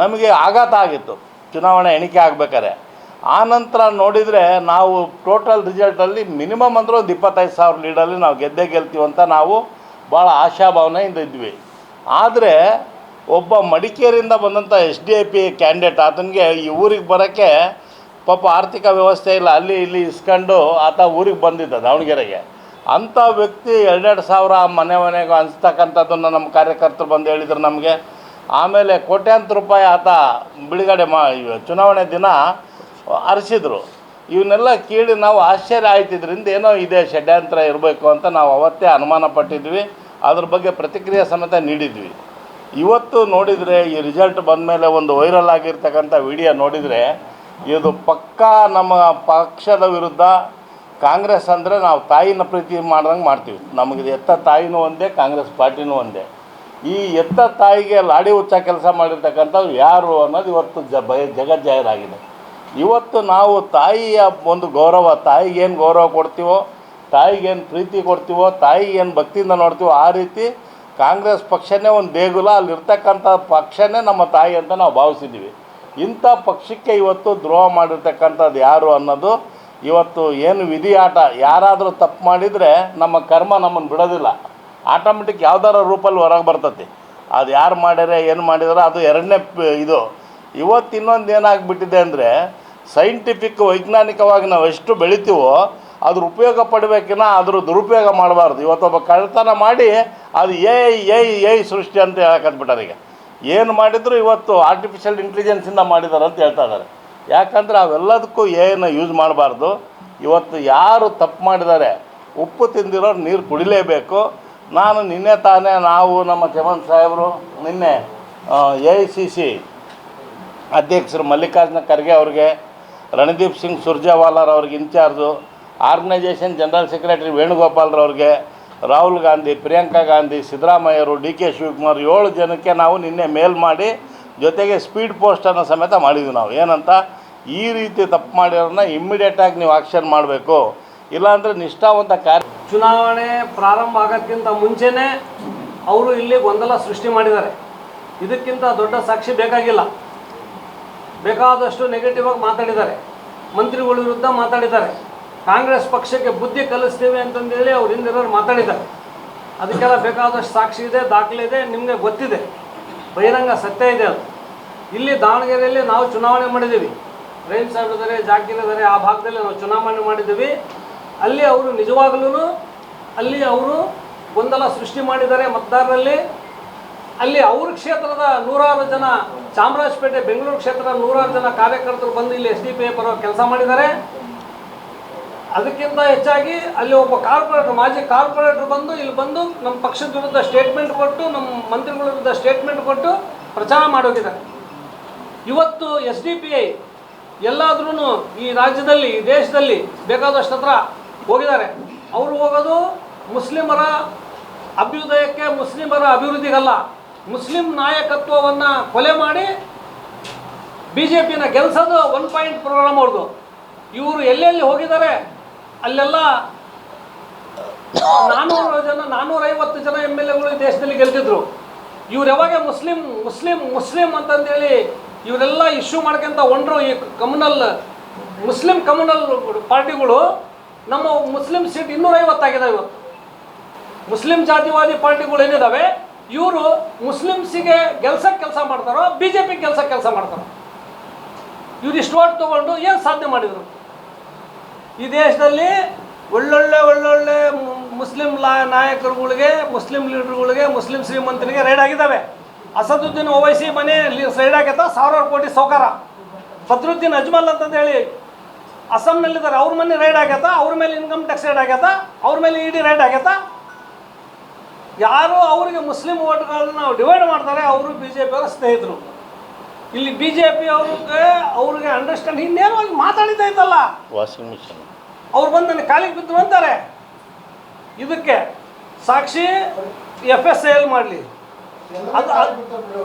ನಮಗೆ ಆಘಾತ ಆಗಿತ್ತು ಚುನಾವಣೆ ಎಣಿಕೆ ಆಗಬೇಕಾದ್ರೆ. ಆನಂತರ ನೋಡಿದರೆ ನಾವು ಟೋಟಲ್ ರಿಸಲ್ಟಲ್ಲಿ ಮಿನಿಮಮ್ ಅಂದರೆ ಒಂದು 25,000 ಲೀಡಲ್ಲಿ ನಾವು ಗೆಲ್ತೀವಿ ಅಂತ ನಾವು ಭಾಳ ಆಶಾಭಾವನೆಯಿಂದ ಇದ್ವಿ. ಆದರೆ ಒಬ್ಬ ಮಡಿಕೇರಿಯಿಂದ ಬಂದಂಥ SDIP ಕ್ಯಾಂಡಿಡೇಟ್, ಆತನಿಗೆ ಈ ಊರಿಗೆ ಬರೋಕ್ಕೆ ಪಾಪ ಆರ್ಥಿಕ ವ್ಯವಸ್ಥೆ ಇಲ್ಲ, ಅಲ್ಲಿ ಇಲ್ಲಿ ಇಸ್ಕೊಂಡು ಆತ ಊರಿಗೆ ಬಂದಿದ್ದ ದಾವಣಗೆರೆಗೆ. ಅಂಥ ವ್ಯಕ್ತಿ 2,000 ಮನೆಗೆ ಹಂಚ್ತಕ್ಕಂಥದ್ದನ್ನು ನಮ್ಮ ಕಾರ್ಯಕರ್ತರು ಬಂದು ಹೇಳಿದ್ರು ನಮಗೆ. ಆಮೇಲೆ ಕೋಟ್ಯಾಂತರ ರೂಪಾಯಿ ಆತ ಬಿಡುಗಡೆ ಚುನಾವಣೆ ದಿನ ಹರಿಸಿದ್ರು. ಇವನ್ನೆಲ್ಲ ಕೇಳಿ ನಾವು ಆಶ್ಚರ್ಯ ಆಯ್ತಿದ್ರಿಂದ ಏನೋ ಇದೆ ಷಡ್ಯಂತ್ರ ಇರಬೇಕು ಅಂತ ನಾವು ಅವತ್ತೇ ಅನುಮಾನ ಪಟ್ಟಿದ್ವಿ. ಅದ್ರ ಬಗ್ಗೆ ಪ್ರತಿಕ್ರಿಯೆ ಸಮೇತ ನೀಡಿದ್ವಿ. ಇವತ್ತು ನೋಡಿದರೆ ಈ ರಿಸಲ್ಟ್ ಬಂದ ಮೇಲೆ ಒಂದು ವೈರಲ್ ಆಗಿರ್ತಕ್ಕಂಥ ವಿಡಿಯೋ ನೋಡಿದರೆ ಇದು ಪಕ್ಕಾ ನಮ್ಮ ಪಕ್ಷದ ವಿರುದ್ಧ. ಕಾಂಗ್ರೆಸ್ ಅಂದರೆ ನಾವು ತಾಯಿನ ಪ್ರೀತಿ ಮಾಡ್ದಂಗೆ ಮಾಡ್ತೀವಿ. ನಮಗೆ ಎತ್ತ ತಾಯಿನೂ ಒಂದೇ, ಕಾಂಗ್ರೆಸ್ ಪಾರ್ಟಿನೂ ಒಂದೇ. ಈ ಎತ್ತ ತಾಯಿಗೆ ಲಾಡಿ ಹುಚ್ಚ ಕೆಲಸ ಮಾಡಿರ್ತಕ್ಕಂಥವ್ರು ಯಾರು ಅನ್ನೋದು ಇವತ್ತು ಜಗಜ್ಜಾಹೀರಾಗಿದೆ. ಇವತ್ತು ನಾವು ತಾಯಿಯ ಒಂದು ಗೌರವ, ತಾಯಿಗೇನು ಗೌರವ ಕೊಡ್ತೀವೋ, ತಾಯಿಗೇನು ಪ್ರೀತಿ ಕೊಡ್ತೀವೋ, ತಾಯಿಗೇನು ಭಕ್ತಿಯಿಂದ ನೋಡ್ತೀವೋ, ಆ ರೀತಿ ಕಾಂಗ್ರೆಸ್ ಪಕ್ಷನೇ ಒಂದು ದೇಗುಲ, ಅಲ್ಲಿರ್ತಕ್ಕಂಥ ಪಕ್ಷನೇ ನಮ್ಮ ತಾಯಿ ಅಂತ ನಾವು ಭಾವಿಸಿದ್ದೀವಿ. ಇಂಥ ಪಕ್ಷಕ್ಕೆ ಇವತ್ತು ದ್ರೋಹ ಮಾಡಿರ್ತಕ್ಕಂಥದ್ದು ಯಾರು ಅನ್ನೋದು ಇವತ್ತು ಏನು ವಿಧಿ ಆಟ. ಯಾರಾದರೂ ತಪ್ಪು ಮಾಡಿದರೆ ನಮ್ಮ ಕರ್ಮ ನಮ್ಮನ್ನು ಬಿಡೋದಿಲ್ಲ, ಆಟೋಮೆಟಿಕ್ ಯಾವ್ದಾರ ರೂಪಲ್ಲಿ ಹೊರಗೆ ಬರ್ತೈತಿ. ಅದು ಯಾರು ಮಾಡ್ಯಾರೆ ಏನು ಮಾಡಿದಾರೆ ಅದು ಎರಡನೇ ಇದು. ಇವತ್ತು ಇನ್ನೊಂದು ಏನಾಗ್ಬಿಟ್ಟಿದೆ ಅಂದರೆ ಸೈಂಟಿಫಿಕ್ ವೈಜ್ಞಾನಿಕವಾಗಿ ನಾವು ಎಷ್ಟು ಬೆಳಿತೀವೋ ಅದ್ರ ಉಪಯೋಗ ಪಡಬೇಕಿನ್ನ ಅದ್ರ ದುರುಪಯೋಗ ಮಾಡಬಾರ್ದು. ಇವತ್ತೊಬ್ಬ ಕಳ್ಳತನ ಮಾಡಿ ಅದು ಏ ಸೃಷ್ಟಿ ಅಂತ ಹೇಳಕತ್ಬಿಟ್ಟಾರೆ. ಈಗ ಏನು ಮಾಡಿದ್ರು ಇವತ್ತು ಆರ್ಟಿಫಿಷಿಯಲ್ ಇಂಟೆಲಿಜೆನ್ಸಿಂದ ಮಾಡಿದ್ದಾರೆ ಅಂತ ಹೇಳ್ತಾ ಇದ್ದಾರೆ. ಯಾಕಂದರೆ ಅವೆಲ್ಲದಕ್ಕೂ ಏನು ಯೂಸ್ ಮಾಡಬಾರ್ದು. ಇವತ್ತು ಯಾರು ತಪ್ಪು ಮಾಡಿದ್ದಾರೆ, ಉಪ್ಪು ತಿಂದಿರೋರು ನೀರು ಕುಡಿಲೇಬೇಕು. ನಾನು ನಿನ್ನೆ ತಾನೇ ನಾವು ನಮ್ಮ ಚಮನ್ ಸಾಹೇಬರು ನಿನ್ನೆ AICC ಅಧ್ಯಕ್ಷರು ಮಲ್ಲಿಕಾರ್ಜುನ ಖರ್ಗೆ ಅವ್ರಿಗೆ, ರಣದೀಪ್ ಸಿಂಗ್ ಸುರ್ಜೇವಾಲಾರ್ ಅವ್ರಿಗೆ ಇನ್ಚಾರ್ಜು, ಆರ್ಗನೈಜೇಷನ್ ಜನರಲ್ ಸೆಕ್ರೆಟರಿ ವೇಣುಗೋಪಾಲ್ರವ್ರಿಗೆ, ರಾಹುಲ್ ಗಾಂಧಿ, ಪ್ರಿಯಾಂಕಾ ಗಾಂಧಿ, ಸಿದ್ದರಾಮಯ್ಯರು, DK ಶಿವಕುಮಾರ್ 7 ಜನಕ್ಕೆ ನಾವು ನಿನ್ನೆ ಮೇಲ್ ಮಾಡಿ ಜೊತೆಗೆ ಸ್ಪೀಡ್ ಪೋಸ್ಟನ್ನು ಸಮೇತ ಮಾಡಿದ್ವಿ. ನಾವು ಏನಂತ, ಈ ರೀತಿ ತಪ್ಪು ಮಾಡಿರೋರನ್ನ ಇಮ್ಮಿಡಿಯೇಟಾಗಿ ನೀವು ಆಕ್ಷನ್ ಮಾಡಬೇಕು, ಇಲ್ಲಾಂದರೆ ನಿಷ್ಠಾವಂತ ಚುನಾವಣೆ ಪ್ರಾರಂಭ ಆಗೋಕ್ಕಿಂತ ಮುಂಚೆನೇ ಅವರು ಇಲ್ಲಿ ಗೊಂದಲ ಸೃಷ್ಟಿ ಮಾಡಿದ್ದಾರೆ. ಇದಕ್ಕಿಂತ ದೊಡ್ಡ ಸಾಕ್ಷಿ ಬೇಕಾಗಿಲ್ಲ. ಬೇಕಾದಷ್ಟು ನೆಗೆಟಿವ್ ಆಗಿ ಮಾತಾಡಿದ್ದಾರೆ, ಮಂತ್ರಿಗಳ ವಿರುದ್ಧ ಮಾತಾಡಿದ್ದಾರೆ, ಕಾಂಗ್ರೆಸ್ ಪಕ್ಷಕ್ಕೆ ಬುದ್ಧಿ ಕಲಿಸ್ತೀವಿ ಅಂತಂದೇಳಿ ಅವ್ರು ಹಿಂದಿರೋರು ಮಾತಾಡಿದ್ದಾರೆ. ಅದಕ್ಕೆಲ್ಲ ಬೇಕಾದಷ್ಟು ಸಾಕ್ಷಿ ಇದೆ, ದಾಖಲೆ ಇದೆ, ನಿಮಗೆ ಗೊತ್ತಿದೆ, ಬಹಿರಂಗ ಸತ್ಯ ಇದೆ. ಅದು ಇಲ್ಲಿ ದಾವಣಗೆರೆಯಲ್ಲಿ ನಾವು ಚುನಾವಣೆ ಮಾಡಿದ್ದೀವಿ. ರೈನ್ ಸಾಹೇಬ್ ಇದ್ದಾರೆ, ಜಾಕೀರ್ ಇದ್ದಾರೆ, ಆ ಭಾಗದಲ್ಲಿ ನಾವು ಚುನಾವಣೆ ಮಾಡಿದ್ದೀವಿ. ಅಲ್ಲಿ ಅವರು ನಿಜವಾಗಲೂ ಅಲ್ಲಿ ಅವರು ಗೊಂದಲ ಸೃಷ್ಟಿ ಮಾಡಿದ್ದಾರೆ ಮತದಾರರಲ್ಲಿ. ಅಲ್ಲಿ ಅವ್ರ ಕ್ಷೇತ್ರದ 100 ಜನ, ಚಾಮರಾಜಪೇಟೆ ಬೆಂಗಳೂರು ಕ್ಷೇತ್ರದ 100 ಜನ ಕಾರ್ಯಕರ್ತರು ಬಂದು ಇಲ್ಲಿ SDPI ಪರ ಕೆಲಸ ಮಾಡಿದ್ದಾರೆ. ಅದಕ್ಕಿಂತ ಹೆಚ್ಚಾಗಿ ಅಲ್ಲಿ ಒಬ್ಬ ಕಾರ್ಪೊರೇಟರ್, ಮಾಜಿ ಕಾರ್ಪೊರೇಟರ್ ಬಂದು ಇಲ್ಲಿ ಬಂದು ನಮ್ಮ ಪಕ್ಷದ ವಿರುದ್ಧ ಸ್ಟೇಟ್ಮೆಂಟ್ ಕೊಟ್ಟು, ನಮ್ಮ ಮಂತ್ರಿಗಳ ವಿರುದ್ಧ ಸ್ಟೇಟ್ಮೆಂಟ್ ಕೊಟ್ಟು ಪ್ರಚಾರ ಮಾಡೋಗಿದ್ದಾರೆ. ಇವತ್ತು SDPI ಎಲ್ಲಾದ್ರೂ ಈ ರಾಜ್ಯದಲ್ಲಿ, ಈ ದೇಶದಲ್ಲಿ ಬೇಕಾದಷ್ಟು ಹತ್ರ ಹೋಗಿದ್ದಾರೆ. ಅವರು ಹೋಗೋದು ಮುಸ್ಲಿಮರ ಅಭ್ಯುದಯಕ್ಕೆ, ಮುಸ್ಲಿಮರ ಅಭಿವೃದ್ಧಿಗಲ್ಲ. ಮುಸ್ಲಿಂ ನಾಯಕತ್ವವನ್ನು ಕೊಲೆ ಮಾಡಿ BJPನ ಗೆಲ್ಸೋದು 1 ಪಾಯಿಂಟ್ ಪ್ರೋಗ್ರಾಮ್ ಅವ್ರದ್ದು. ಇವರು ಎಲ್ಲೆಲ್ಲಿ ಹೋಗಿದ್ದಾರೆ ಅಲ್ಲೆಲ್ಲ 400 ಜನ 450 ಜನ MLAಗಳು ಈ ದೇಶದಲ್ಲಿ ಗೆಲ್ತಿದ್ರು. ಇವ್ರು ಯಾವಾಗ ಮುಸ್ಲಿಂ ಮುಸ್ಲಿಂ ಮುಸ್ಲಿಂ ಅಂತಂದೇಳಿ ಇವರೆಲ್ಲ ಇಶ್ಯೂ ಮಾಡ್ಕೊಂತ ಹೊಂಡ್ರು. ಈ ಮುಸ್ಲಿಂ ಕಮ್ಯುನಲ್ ಪಾರ್ಟಿಗಳು ನಮ್ಮ ಮುಸ್ಲಿಂ ಸೀಟ್ 250 ಆಗಿದೆ ಇವತ್ತು. ಮುಸ್ಲಿಂ ಜಾತಿವಾದಿ ಪಾರ್ಟಿಗಳು ಏನಿದಾವೆ ಇವರು ಮುಸ್ಲಿಮ್ಸಿಗೆ ಗೆಲ್ಸಕ್ಕೆ ಕೆಲಸ ಮಾಡ್ತಾರೋ BJP ಗೆಲ್ಸಕ್ಕೆ ಕೆಲಸ ಮಾಡ್ತಾರೋ. ಇವ್ರು ಇಷ್ಟು ಓಟ್ ತೊಗೊಂಡು ಏನು ಸಾಧನೆ ಮಾಡಿದರು? ಈ ದೇಶದಲ್ಲಿ ಒಳ್ಳೊಳ್ಳೆ ಮುಸ್ಲಿಂ ನಾಯಕರುಗಳಿಗೆ, ಮುಸ್ಲಿಂ ಲೀಡರ್ಗಳಿಗೆ, ಮುಸ್ಲಿಂ ಶ್ರೀಮಂತರಿಗೆ ರೈಡ್ ಆಗಿದ್ದಾವೆ. ಅಸದುದ್ದೀನ್ ಓವೈಸಿ ಮನೆ ರೈಡ್ ಆಗೈತ, 1000 ಕೋಟಿ ಸೌಕಾರ. ಬದ್ರುದ್ದೀನ್ ಅಜ್ಮಲ್ ಅಂತಂದೇಳಿ ಅಸ್ಸಾಂನಲ್ಲಿದ್ದಾರೆ, ಅವ್ರ ಮನೆ ರೈಡ್ ಆಗೈತ, ಅವ್ರ ಮೇಲೆ ಇನ್ಕಮ್ ಟ್ಯಾಕ್ಸ್ ರೈಡ್ ಆಗೈತ, ಅವ್ರ ಮೇಲೆ ED ರೈಡ್ ಆಗೈತ. ಯಾರು ಅವರಿಗೆ ಮುಸ್ಲಿಂ ಓಟ್ಗಳನ್ನ ಡಿವೈಡ್ ಮಾಡ್ತಾರೆ ಅವರು BJP ಅವರ ಸ್ನೇಹಿತರು. ಇಲ್ಲಿ BJP ಅವ್ರಿಗೆ ಅಂಡರ್ಸ್ಟ್ಯಾಂಡ್ ಇನ್ನೇನು ಮಾತಾಡಿದ್ದ ಇದ್ದಲ್ಲ, ವಾಷಿಂಗ್ ಮಿಷನ್ ಅವ್ರು ಬಂದು ನನಗೆ ಕಾಲಿಗೆ ಬಿದ್ದರು ಅಂತಾರೆ. ಇದಕ್ಕೆ ಸಾಕ್ಷಿ FSIL ಮಾಡಲಿ.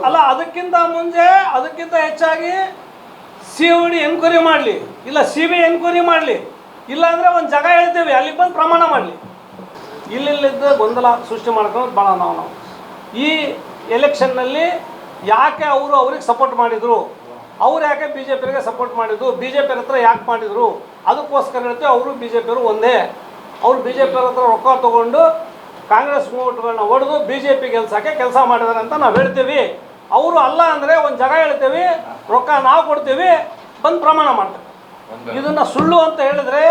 ಅಲ್ಲ, ಅದಕ್ಕಿಂತ ಮುಂಚೆ ಅದಕ್ಕಿಂತ ಹೆಚ್ಚಾಗಿ COD ಎನ್ಕ್ವೈರಿ ಮಾಡಲಿ, ಇಲ್ಲ CBI ಎನ್ಕ್ವೈರಿ ಮಾಡಲಿ, ಇಲ್ಲಾಂದರೆ ಒಂದು ಜಾಗ ಹೇಳ್ತೇವೆ ಅಲ್ಲಿಗೆ ಬಂದು ಪ್ರಮಾಣ ಮಾಡಲಿ. ಇಲ್ಲಿದ್ದ ಗೊಂದಲ ಸೃಷ್ಟಿ ಮಾಡ್ಕೊಂಡು ಭಾಳ ನಾವು ಈ ಎಲೆಕ್ಷನ್ನಲ್ಲಿ ಯಾಕೆ ಅವ್ರಿಗೆ ಸಪೋರ್ಟ್ ಮಾಡಿದರು, ಅವ್ರು ಯಾಕೆ BJPಗೆ ಸಪೋರ್ಟ್ ಮಾಡಿದ್ರು, BJP ಹತ್ರ ಯಾಕೆ ಮಾಡಿದರು, ಅದಕ್ಕೋಸ್ಕರ ಹೇಳ್ತೀವಿ ಅವರು BJP ಅವರು ಒಂದೇ. ಅವರು BJP ಹತ್ರ ರೊಕ್ಕ ತೊಗೊಂಡು ಕಾಂಗ್ರೆಸ್ ಓಟ್ಗಳನ್ನ ಹೊಡೆದು BJP ಗೆಲ್ಸೋಕ್ಕೆ ಕೆಲಸ ಮಾಡಿದ್ದಾರೆ ಅಂತ ನಾವು ಹೇಳ್ತೀವಿ. ಅವರು ಅಲ್ಲ ಅಂದರೆ ಒಂದು ಜಾಗ ಹೇಳ್ತೀವಿ, ರೊಕ್ಕ ನಾವು ಕೊಡ್ತೀವಿ, ಬಂದು ಪ್ರಮಾಣ ಮಾಡ್ತೇವೆ. ಇದನ್ನು ಸುಳ್ಳು ಅಂತ ಹೇಳಿದ್ರೆ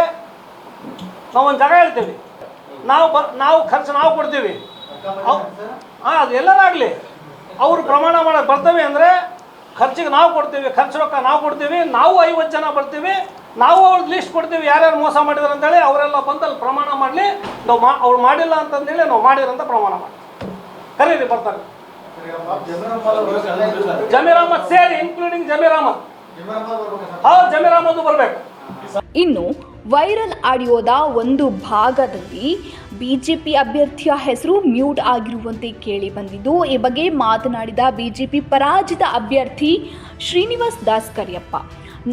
ನಾವು ಒಂದು ಜಾಗ ಹೇಳ್ತೀವಿ, ನಾವು ಖರ್ಚು ನಾವು ಕೊಡ್ತೀವಿ. ಅದು ಎಲ್ಲರಾಗಲಿ ಅವರು ಪ್ರಮಾಣ ಮಾಡೋಕ್ಕೆ ಬರ್ತೇವೆ ಅಂದರೆ ಖರ್ಚಿಗೆ ನಾವು ಕೊಡ್ತೀವಿ, ಖರ್ಚು ರೊಕ್ಕ ನಾವು ಕೊಡ್ತೀವಿ. ನಾವು 50 ಜನ ಬರ್ತೀವಿ, ನಾವು ಅವ್ರದ್ದು ಲಿಸ್ಟ್ ಕೊಡ್ತೀವಿ ಯಾರ್ಯಾರು ಮೋಸ ಮಾಡಿದಾರೆ ಅಂತೇಳಿ. ಅವರೆಲ್ಲ ಬಂದಲ್ಲಿ ಪ್ರಮಾಣ ಮಾಡಲಿ. ನಾವು ಅವ್ರು ಮಾಡಿಲ್ಲ ಅಂತಂದೇಳಿ ನಾವು ಮಾಡಿರಂತ ಪ್ರಮಾಣ ಮಾಡಿ ಕರೀರಿ, ಬರ್ತಾರೆ. ಜಮೀರ್ ಅಹಮದ್ ಸೇರಿ, ಇನ್ಕ್ಲೂಡಿಂಗ್ ಜಮೀರ್ ಅಹಮದ್. ಹೌದು, ಜಮೀರ್ ಅಹಮದ್ ಬರಬೇಕು. ಇನ್ನು ವೈರಲ್ ಆಡಿಯೋದ ಒಂದು ಭಾಗದಲ್ಲಿ BJP ಅಭ್ಯರ್ಥಿಯ ಹೆಸರು ಮ್ಯೂಟ್ ಆಗಿರುವಂತೆ ಕೇಳಿ ಬಂದಿದ್ದು, ಈ ಬಗ್ಗೆ ಮಾತನಾಡಿದ BJP ಪರಾಜಿತ ಅಭ್ಯರ್ಥಿ ಶ್ರೀನಿವಾಸ್ ದಾಸ್ ಕರಿಯಪ್ಪ,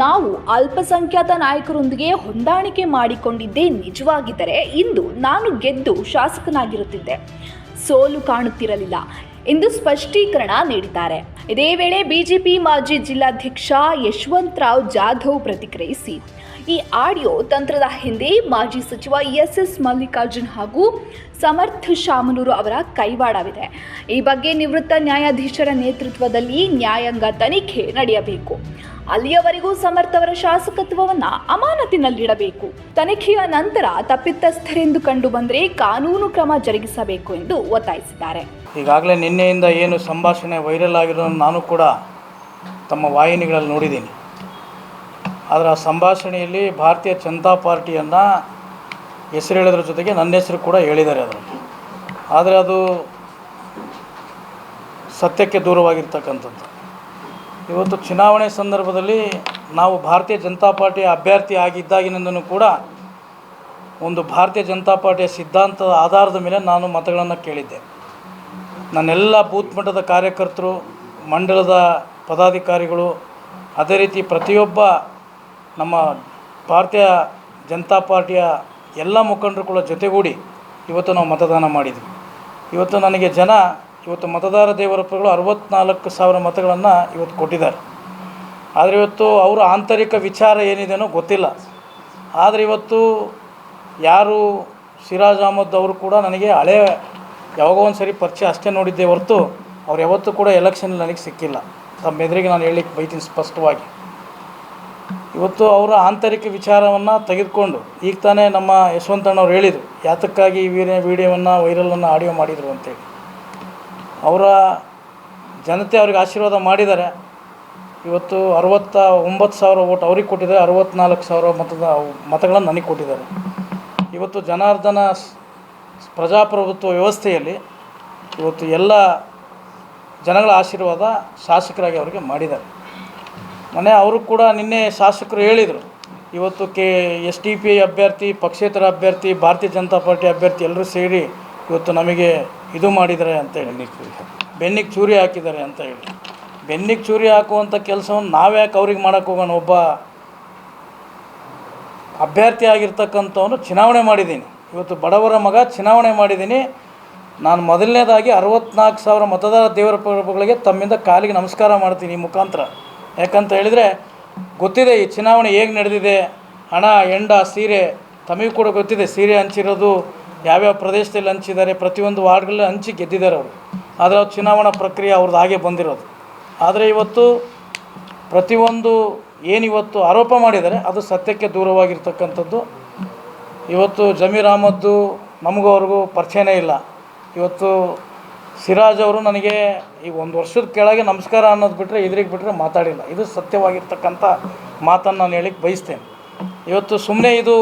ನಾವು ಅಲ್ಪಸಂಖ್ಯಾತ ನಾಯಕರೊಂದಿಗೆ ಹೊಂದಾಣಿಕೆ ಮಾಡಿಕೊಂಡಿದ್ದೇ ನಿಜವಾಗಿದ್ದರೆ ಇಂದು ನಾನು ಗೆದ್ದು ಶಾಸಕನಾಗಿರುತ್ತಿದ್ದೆ, ಸೋಲು ಕಾಣುತ್ತಿರಲಿಲ್ಲ ಎಂದು ಸ್ಪಷ್ಟೀಕರಣ ನೀಡಿದ್ದಾರೆ. ಇದೇ ವೇಳೆ BJP ಮಾಜಿ ಜಿಲ್ಲಾಧ್ಯಕ್ಷ ಯಶವಂತರಾವ್ ಜಾಧವ್ ಪ್ರತಿಕ್ರಿಯಿಸಿ, ಈ ಆಡಿಯೋ ತಂತ್ರದ ಹಿಂದೆ ಮಾಜಿ ಸಚಿವ SS ಮಲ್ಲಿಕಾರ್ಜುನ್ ಹಾಗೂ ಸಮರ್ಥ ಶಾಮನೂರು ಅವರ ಕೈವಾಡವಿದೆ. ಈ ಬಗ್ಗೆ ನಿವೃತ್ತ ನ್ಯಾಯಾಧೀಶರ ನೇತೃತ್ವದಲ್ಲಿ ನ್ಯಾಯಾಂಗ ತನಿಖೆ ನಡೆಯಬೇಕು. ಅಲ್ಲಿಯವರೆಗೂ ಸಮರ್ಥ ಅವರ ಶಾಸಕತ್ವವನ್ನು ಅಮಾನತಿನಲ್ಲಿಡಬೇಕು. ತನಿಖೆಯ ನಂತರ ತಪ್ಪಿತಸ್ಥರೆಂದು ಕಂಡು ಬಂದರೆ ಕಾನೂನು ಕ್ರಮ ಜರುಗಿಸಬೇಕು ಎಂದು ಒತ್ತಾಯಿಸಿದ್ದಾರೆ. ಈಗಾಗಲೇ ನಿನ್ನೆಯಿಂದ ಏನು ಸಂಭಾಷಣೆ ವೈರಲ್ ಆಗಿರೋದನ್ನು ನಾನು ಕೂಡ ತಮ್ಮ ವಾಹಿನಿಗಳಲ್ಲಿ ನೋಡಿದ್ದೀನಿ. ಆದರೆ ಆ ಸಂಭಾಷಣೆಯಲ್ಲಿ ಭಾರತೀಯ ಜನತಾ ಪಾರ್ಟಿಯನ್ನು ಹೆಸರು ಹೇಳೋದ್ರ ಜೊತೆಗೆ ನನ್ನ ಹೆಸರು ಕೂಡ ಹೇಳಿದ್ದಾರೆ ಅದರಲ್ಲಿ. ಆದರೆ ಅದು ಸತ್ಯಕ್ಕೆ ದೂರವಾಗಿರ್ತಕ್ಕಂಥದ್ದು. ಇವತ್ತು ಚುನಾವಣೆ ಸಂದರ್ಭದಲ್ಲಿ ನಾವು ಭಾರತೀಯ ಜನತಾ ಪಾರ್ಟಿಯ ಅಭ್ಯರ್ಥಿ ಆಗಿದ್ದಾಗಿನಿಂದನೂ ಕೂಡ ಒಂದು ಭಾರತೀಯ ಜನತಾ ಪಾರ್ಟಿಯ ಸಿದ್ಧಾಂತದ ಆಧಾರದ ಮೇಲೆ ನಾನು ಮತಗಳನ್ನು ಕೇಳಿದ್ದೆ. ನನ್ನೆಲ್ಲ ಬೂತ್ ಮಟ್ಟದ ಕಾರ್ಯಕರ್ತರು, ಮಂಡಲದ ಪದಾಧಿಕಾರಿಗಳು, ಅದೇ ರೀತಿ ಪ್ರತಿಯೊಬ್ಬ ನಮ್ಮ ಭಾರತೀಯ ಜನತಾ ಪಾರ್ಟಿಯ ಎಲ್ಲ ಮುಖಂಡರು ಕೂಡ ಜೊತೆಗೂಡಿ ಇವತ್ತು ನಾವು ಮತದಾನ ಮಾಡಿದ್ವಿ. ಇವತ್ತು ನನಗೆ ಇವತ್ತು ಮತದಾರ ದೇವರಪ್ಪಗಳು 64,000 ಮತಗಳನ್ನು ಇವತ್ತು ಕೊಟ್ಟಿದ್ದಾರೆ. ಆದರೆ ಇವತ್ತು ಅವರ ಆಂತರಿಕ ವಿಚಾರ ಏನಿದೆನೋ ಗೊತ್ತಿಲ್ಲ. ಆದರೆ ಇವತ್ತು ಯಾರು ಸಿರಾಜ್ ಅಹಮದ್ ಅವರು ಕೂಡ ನನಗೆ ಯಾವಾಗೋ ಒಂದು ಸರಿ ಪರಿಚಯ ಅಷ್ಟೇ ನೋಡಿದ್ದೆ ಹೊರತು ಅವ್ರು ಯಾವತ್ತೂ ಕೂಡ ಎಲೆಕ್ಷನಲ್ಲಿ ನನಗೆ ಸಿಕ್ಕಿಲ್ಲ. ತಮ್ಮ ಎದುರಿಗೆ ನಾನು ಹೇಳಲಿಕ್ಕೆ ಬೈತೀನಿ ಸ್ಪಷ್ಟವಾಗಿ. ಇವತ್ತು ಅವರ ಆಂತರಿಕ ವಿಚಾರವನ್ನು ತೆಗೆದುಕೊಂಡು ಈಗ ತಾನೇ ನಮ್ಮ ಯಶವಂತಣ್ಣವ್ರು ಹೇಳಿದರು ಯಾತಕ್ಕಾಗಿ ಈ ವಿಡಿಯೋವನ್ನು ವೈರಲನ್ನು ಆಡಿಯೋ ಮಾಡಿದರು ಅಂತೇಳಿ. ಅವರ ಜನತೆ ಅವ್ರಿಗೆ ಆಶೀರ್ವಾದ ಮಾಡಿದ್ದಾರೆ. ಇವತ್ತು 69,000 ಓಟ್ ಅವ್ರಿಗೆ ಕೊಟ್ಟಿದ್ದಾರೆ, 64,000 ಮತಗಳನ್ನು ನನಗೆ ಕೊಟ್ಟಿದ್ದಾರೆ. ಇವತ್ತು ಜನಾರ್ದನ ಪ್ರಜಾಪ್ರಭುತ್ವ ವ್ಯವಸ್ಥೆಯಲ್ಲಿ ಇವತ್ತು ಎಲ್ಲ ಜನಗಳ ಆಶೀರ್ವಾದ ಶಾಸಕರಾಗಿ ಅವರಿಗೆ ಮಾಡಿದ್ದಾರೆ. ಅವರು ಕೂಡ ನಿನ್ನೆ ಶಾಸಕರು ಹೇಳಿದರು, ಇವತ್ತು SDPI ಅಭ್ಯರ್ಥಿ, ಪಕ್ಷೇತರ ಅಭ್ಯರ್ಥಿ, ಭಾರತೀಯ ಜನತಾ ಪಾರ್ಟಿ ಅಭ್ಯರ್ಥಿ ಎಲ್ಲರೂ ಸೇರಿ ಇವತ್ತು ನಮಗೆ ಇದು ಮಾಡಿದ್ದಾರೆ ಅಂತೇಳಿ, ಬೆನ್ನಿಗೆ ಚೂರಿ ಹಾಕಿದ್ದಾರೆ ಅಂತ ಹೇಳಿ. ಬೆನ್ನಿಗೆ ಚೂರಿ ಹಾಕುವಂಥ ಕೆಲಸವನ್ನು ನಾವ್ಯಾಕೆ ಅವ್ರಿಗೆ ಮಾಡೋಕ್ಕೆ ಹೋಗೋಣ? ಒಬ್ಬ ಅಭ್ಯರ್ಥಿ ಆಗಿರ್ತಕ್ಕಂಥವನು ಚುನಾವಣೆ ಮಾಡಿದ್ದೀನಿ. ಇವತ್ತು ಬಡವರ ಮಗ ಚುನಾವಣೆ ಮಾಡಿದ್ದೀನಿ. ನಾನು ಮೊದಲನೇದಾಗಿ 64,000 ಮತದಾರ ದೇವರ ಪ್ರಭುಗಳಿಗೆ ತಮ್ಮಿಂದ ಕಾಲಿಗೆ ನಮಸ್ಕಾರ ಮಾಡ್ತೀನಿ ಈ ಮುಖಾಂತರ. ಯಾಕಂತ ಹೇಳಿದರೆ ಗೊತ್ತಿದೆ ಈ ಚುನಾವಣೆ ಹೇಗೆ ನಡೆದಿದೆ. ಹಣ, ಹೆಂಡ, ಸೀರೆ ತಮಗೂ ಕೂಡ ಗೊತ್ತಿದೆ. ಸೀರೆ ಹಂಚಿರೋದು ಯಾವ್ಯಾವ ಪ್ರದೇಶದಲ್ಲಿ ಹಂಚಿದ್ದಾರೆ, ಪ್ರತಿಯೊಂದು ವಾರ್ಡ್ಗಳಲ್ಲಿ ಹಂಚಿ ಗೆದ್ದಿದ್ದಾರೆ ಅವರು. ಆದರೆ ಚುನಾವಣಾ ಪ್ರಕ್ರಿಯೆ ಅವ್ರದ್ದು ಹಾಗೆ ಬಂದಿರೋದು. ಆದರೆ ಇವತ್ತು ಪ್ರತಿಯೊಂದು ಏನಿವತ್ತು ಆರೋಪ ಮಾಡಿದ್ದಾರೆ ಅದು ಸತ್ಯಕ್ಕೆ ದೂರವಾಗಿರ್ತಕ್ಕಂಥದ್ದು. ಇವತ್ತು ಜಮೀರ್ ಅಹಮದ್ದು ನಮಗೂ ಅವ್ರಿಗೂ ಪರಿಚಯನೇ ಇಲ್ಲ. ಇವತ್ತು ಸಿರಾಜ್ ಅವರು ನನಗೆ ಈಗ 1 ವರ್ಷದ ಕೆಳಗೆ ನಮಸ್ಕಾರ ಅನ್ನೋದು ಬಿಟ್ಟರೆ ಎದುರಿಗೆ ಬಿಟ್ಟರೆ ಮಾತಾಡಿಲ್ಲ. ಇದು ಸತ್ಯವಾಗಿರ್ತಕ್ಕಂಥ ಮಾತನ್ನು ನಾನು ಹೇಳಿಕ್ಕೆ ಬಯಸ್ತೇನೆ. ಇವತ್ತು ಸುಮ್ಮನೆ ಇದು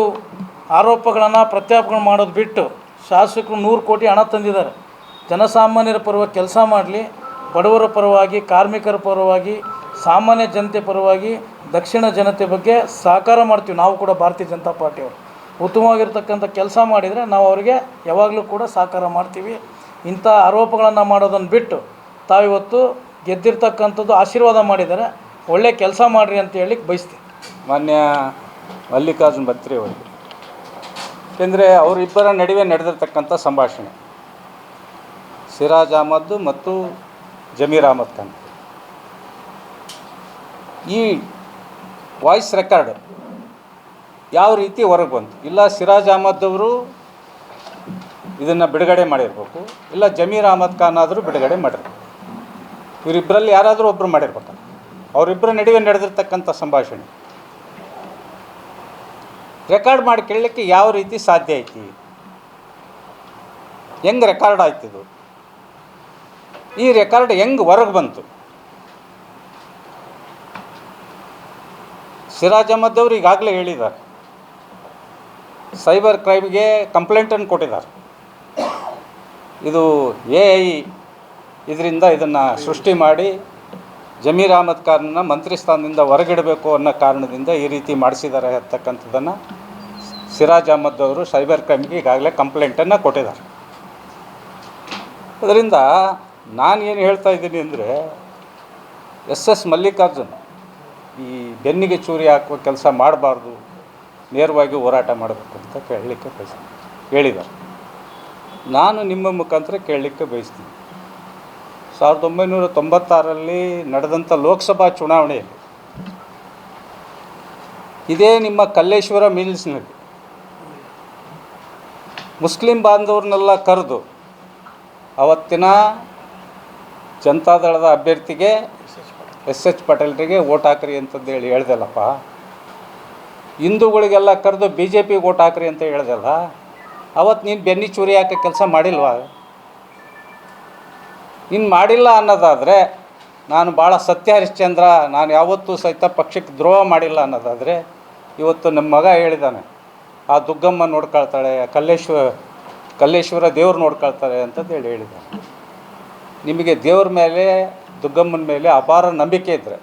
ಆರೋಪಗಳನ್ನು ಪ್ರತ್ಯಾಪಣೆ ಮಾಡೋದು ಬಿಟ್ಟು ಶಾಸಕರು 100 ಕೋಟಿ ಹಣ ತಂದಿದ್ದಾರೆ. ಜನಸಾಮಾನ್ಯರ ಪರವಾಗಿ ಕೆಲಸ ಮಾಡಲಿ, ಬಡವರ ಪರವಾಗಿ, ಕಾರ್ಮಿಕರ ಪರವಾಗಿ, ಸಾಮಾನ್ಯ ಜನತೆ ಪರವಾಗಿ, ದಕ್ಷಿಣ ಜನತೆ ಬಗ್ಗೆ ಸಹಕಾರ ಮಾಡ್ತೀವಿ. ನಾವು ಕೂಡ ಭಾರತೀಯ ಜನತಾ ಪಾರ್ಟಿಯವರು ಉತ್ತಮವಾಗಿರ್ತಕ್ಕಂಥ ಕೆಲಸ ಮಾಡಿದರೆ ನಾವು ಅವರಿಗೆ ಯಾವಾಗಲೂ ಕೂಡ ಸಹಕಾರ ಮಾಡ್ತೀವಿ. ಇಂಥ ಆರೋಪಗಳನ್ನು ಮಾಡೋದನ್ನು ಬಿಟ್ಟು ತಾವಿವತ್ತು ಗೆದ್ದಿರ್ತಕ್ಕಂಥದ್ದು ಆಶೀರ್ವಾದ ಮಾಡಿದ್ದಾರೆ. ಒಳ್ಳೆ ಕೆಲಸ ಮಾಡಿರಿ ಅಂತ ಹೇಳಿ ಬಯಸ್ತೀನಿ. ಮಾನ್ಯ ಮಲ್ಲಿಕಾರ್ಜುನ್ ಖರ್ಗೆ ಅವರಿಗೆ, ಏಕೆಂದರೆ ಅವರಿಬ್ಬರ ನಡುವೆ ನಡೆದಿರ್ತಕ್ಕಂಥ ಸಂಭಾಷಣೆ ಸಿರಾಜ್ ಅಹಮದ್ ಮತ್ತು ಜಮೀರ್ ಅಹಮದ್ ಖಾನ್, ಈ ವಾಯ್ಸ್ ರೆಕಾರ್ಡ್ ಯಾವ ರೀತಿ ಹೊರಗೆ ಬಂತು? ಇಲ್ಲ ಸಿರಾಜ್ ಅಹಮದ್ ಅವರು ಇದನ್ನು ಬಿಡುಗಡೆ ಮಾಡಿರ್ಬೇಕು, ಇಲ್ಲ ಜಮೀರ್ ಅಹಮದ್ ಖಾನ್ ಆದರೂ ಬಿಡುಗಡೆ ಮಾಡಿರ್ಬೇಕು. ಇವರಿಬ್ಬರಲ್ಲಿ ಯಾರಾದರೂ ಒಬ್ಬರು ಮಾಡಿರ್ಬೇಕು. ಅವರಿಬ್ಬರ ನಡುವೆ ನಡೆದಿರ್ತಕ್ಕಂಥ ಸಂಭಾಷಣೆ ರೆಕಾರ್ಡ್ ಮಾಡಿ ಕೇಳಲಿಕ್ಕೆ ಯಾವ ರೀತಿ ಸಾಧ್ಯ ಐತಿ? ಹೆಂಗೆ ರೆಕಾರ್ಡ್ ಆಯ್ತಿದು? ಈ ರೆಕಾರ್ಡ್ ಹೆಂಗೆ ಹೊರಗೆ ಬಂತು? ಸಿರಾಜ್ ಅಹಮದ್ ಅವರು ಈಗಾಗಲೇ ಹೇಳಿದ್ದಾರೆ, ಸೈಬರ್ ಕ್ರೈಮ್ಗೆ ಕಂಪ್ಲೇಂಟನ್ನು ಕೊಟ್ಟಿದ್ದಾರೆ. ಇದು AI ಇದರಿಂದ ಇದನ್ನು ಸೃಷ್ಟಿ ಮಾಡಿ ಜಮೀರ್ ಅಹಮದ್ ಖಾನ್ನ ಮಂತ್ರಿ ಸ್ಥಾನದಿಂದ ಹೊರಗಿಡಬೇಕು ಅನ್ನೋ ಕಾರಣದಿಂದ ಈ ರೀತಿ ಮಾಡಿಸಿದ್ದಾರೆ ಅಂತಕ್ಕಂಥದ್ದನ್ನು ಸಿರಾಜ್ ಅಹಮದ್ ಅವರು ಸೈಬರ್ ಕ್ರೈಮ್ಗೆ ಈಗಾಗಲೇ ಕಂಪ್ಲೇಂಟನ್ನು ಕೊಟ್ಟಿದ್ದಾರೆ. ಅದರಿಂದ ನಾನು ಏನು ಹೇಳ್ತಾ ಇದ್ದೀನಿ ಅಂದರೆ, SS ಮಲ್ಲಿಕಾರ್ಜುನ್ ಈ ಬೆನ್ನಿಗೆ ಚೂರಿ ಹಾಕುವ ಕೆಲಸ ಮಾಡಬಾರ್ದು, ನೇರವಾಗಿ ಹೋರಾಟ ಮಾಡಬೇಕು ಅಂತ ಕೇಳಲಿಕ್ಕೆ ಹೇಳಿದ್ದಾರೆ. ನಾನು ನಿಮ್ಮ ಮುಖಾಂತರ ಕೇಳಲಿಕ್ಕೆ ಬಯಸ್ತೀನಿ. 1996ರಲ್ಲಿ ನಡೆದಂಥ ಲೋಕಸಭಾ ಚುನಾವಣೆಯಲ್ಲಿ ಇದೇ ನಿಮ್ಮ ಕಲ್ಲೇಶ್ವರ ಮಿಲ್ಸ್ನಲ್ಲಿ ಮುಸ್ಲಿಂ ಬಾಂಧವ್ರನ್ನೆಲ್ಲ ಕರೆದು ಅವತ್ತಿನ ಜನತಾದಳದ ಅಭ್ಯರ್ಥಿಗೆ SS ಪಾಟೀಲ್ರಿಗೆ ಓಟ್ ಹಾಕ್ರಿ ಅಂತಂದೇಳಿ ಹೇಳ್ದಲ್ಲಪ್ಪ. ಹಿಂದೂಗಳಿಗೆಲ್ಲ ಕರೆದು BJPಗೆ ಓಟ್ ಹಾಕ್ರಿ ಅಂತ ಹೇಳ್ದಲ್ಲ. ಅವತ್ತು ನೀನು ಬೆನ್ನಿ ಚೂರಿ ಹಾಕೋ ಕೆಲಸ ಮಾಡಿಲ್ವಾ? ನೀನು ಮಾಡಿಲ್ಲ ಅನ್ನೋದಾದರೆ, ನಾನು ಭಾಳ ಸತ್ಯ ಹರಿಶ್ಚಂದ್ರ, ನಾನು ಯಾವತ್ತೂ ಸಹಿತ ಪಕ್ಷಕ್ಕೆ ದ್ರೋಹ ಮಾಡಿಲ್ಲ ಅನ್ನೋದಾದರೆ, ಇವತ್ತು ನಮ್ಮ ಮಗ ಹೇಳಿದ್ದಾನೆ, ಆ ದುಗ್ಗಮ್ಮ ನೋಡ್ಕೊಳ್ತಾಳೆ, ಕಲ್ಲೇಶ್ವರ ದೇವ್ರು ನೋಡ್ಕೊಳ್ತಾರೆ ಅಂತಂದೇಳಿ ಹೇಳಿದ್ದಾನೆ. ನಿಮಗೆ ದೇವ್ರ ಮೇಲೆ, ದುಗ್ಗಮ್ಮನ ಮೇಲೆ ಅಪಾರ ನಂಬಿಕೆ ಇದ್ದರೆ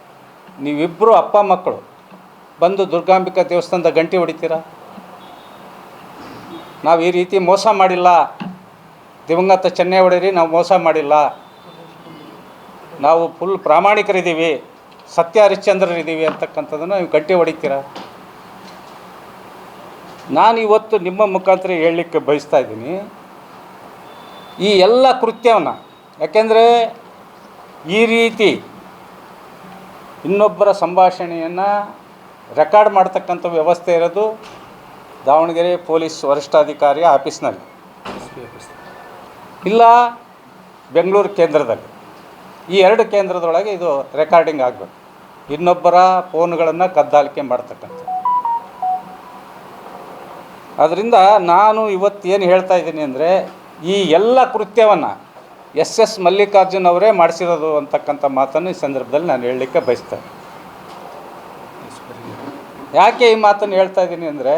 ನೀವಿಬ್ಬರು ಅಪ್ಪ ಮಕ್ಕಳು ಬಂದು ದುರ್ಗಾಂಬಿಕಾ ದೇವಸ್ಥಾನದ ಗಂಟೆ ಹೊಡಿತೀರಾ? ನಾವು ಈ ರೀತಿ ಮೋಸ ಮಾಡಿಲ್ಲ, ದಿವಂಗತ ಚೆನ್ನೈ ಹೊಡೀರಿ, ನಾವು ಮೋಸ ಮಾಡಿಲ್ಲ, ನಾವು ಫುಲ್ ಪ್ರಾಮಾಣಿಕರಿದ್ದೀವಿ, ಸತ್ಯ ಹರಿಶ್ಚಂದ್ರರಿದ್ದೀವಿ ಅಂತಕ್ಕಂಥದ್ದನ್ನು ನೀವು ಗಂಟೆ ಹೊಡಿತೀರಾ? ನಾನು ಇವತ್ತು ನಿಮ್ಮ ಮುಖಾಂತರ ಹೇಳಲಿಕ್ಕೆ ಬಯಸ್ತಾ ಇದ್ದೀನಿ, ಈ ಎಲ್ಲ ಕೃತ್ಯವನ್ನು, ಯಾಕೆಂದರೆ ಈ ರೀತಿ ಇನ್ನೊಬ್ಬರ ಸಂಭಾಷಣೆಯನ್ನು ರೆಕಾರ್ಡ್ ಮಾಡ್ತಕ್ಕಂಥ ವ್ಯವಸ್ಥೆ ಇರೋದು ದಾವಣಗೆರೆ ಪೊಲೀಸ್ ವರಿಷ್ಠಾಧಿಕಾರಿಯ ಆಫೀಸ್ನಲ್ಲಿ, ಇಲ್ಲ ಬೆಂಗಳೂರು ಕೇಂದ್ರದಲ್ಲಿ. ಈ 2 ಕೇಂದ್ರದೊಳಗೆ ಇದು ರೆಕಾರ್ಡಿಂಗ್ ಆಗಬೇಕು. ಇನ್ನೊಬ್ಬರ ಫೋನ್ಗಳನ್ನು ಕದ್ದಾಲಿಕೆ ಮಾಡ್ತಕ್ಕಂಥ. ಅದರಿಂದ ನಾನು ಇವತ್ತು ಏನು ಹೇಳ್ತಾ ಇದ್ದೀನಿ ಅಂದರೆ, ಈ ಎಲ್ಲ ಕೃತ್ಯವನ್ನು SS ಮಲ್ಲಿಕಾರ್ಜುನ್ ಅವರೇ ಮಾಡಿಸಿರೋದು ಅಂತಕ್ಕಂಥ ಮಾತನ್ನು ಈ ಸಂದರ್ಭದಲ್ಲಿ ನಾನು ಹೇಳಲಿಕ್ಕೆ ಬಯಸ್ತೇನೆ. ಯಾಕೆ ಈ ಮಾತನ್ನು ಹೇಳ್ತಾ ಇದ್ದೀನಿ ಅಂದರೆ,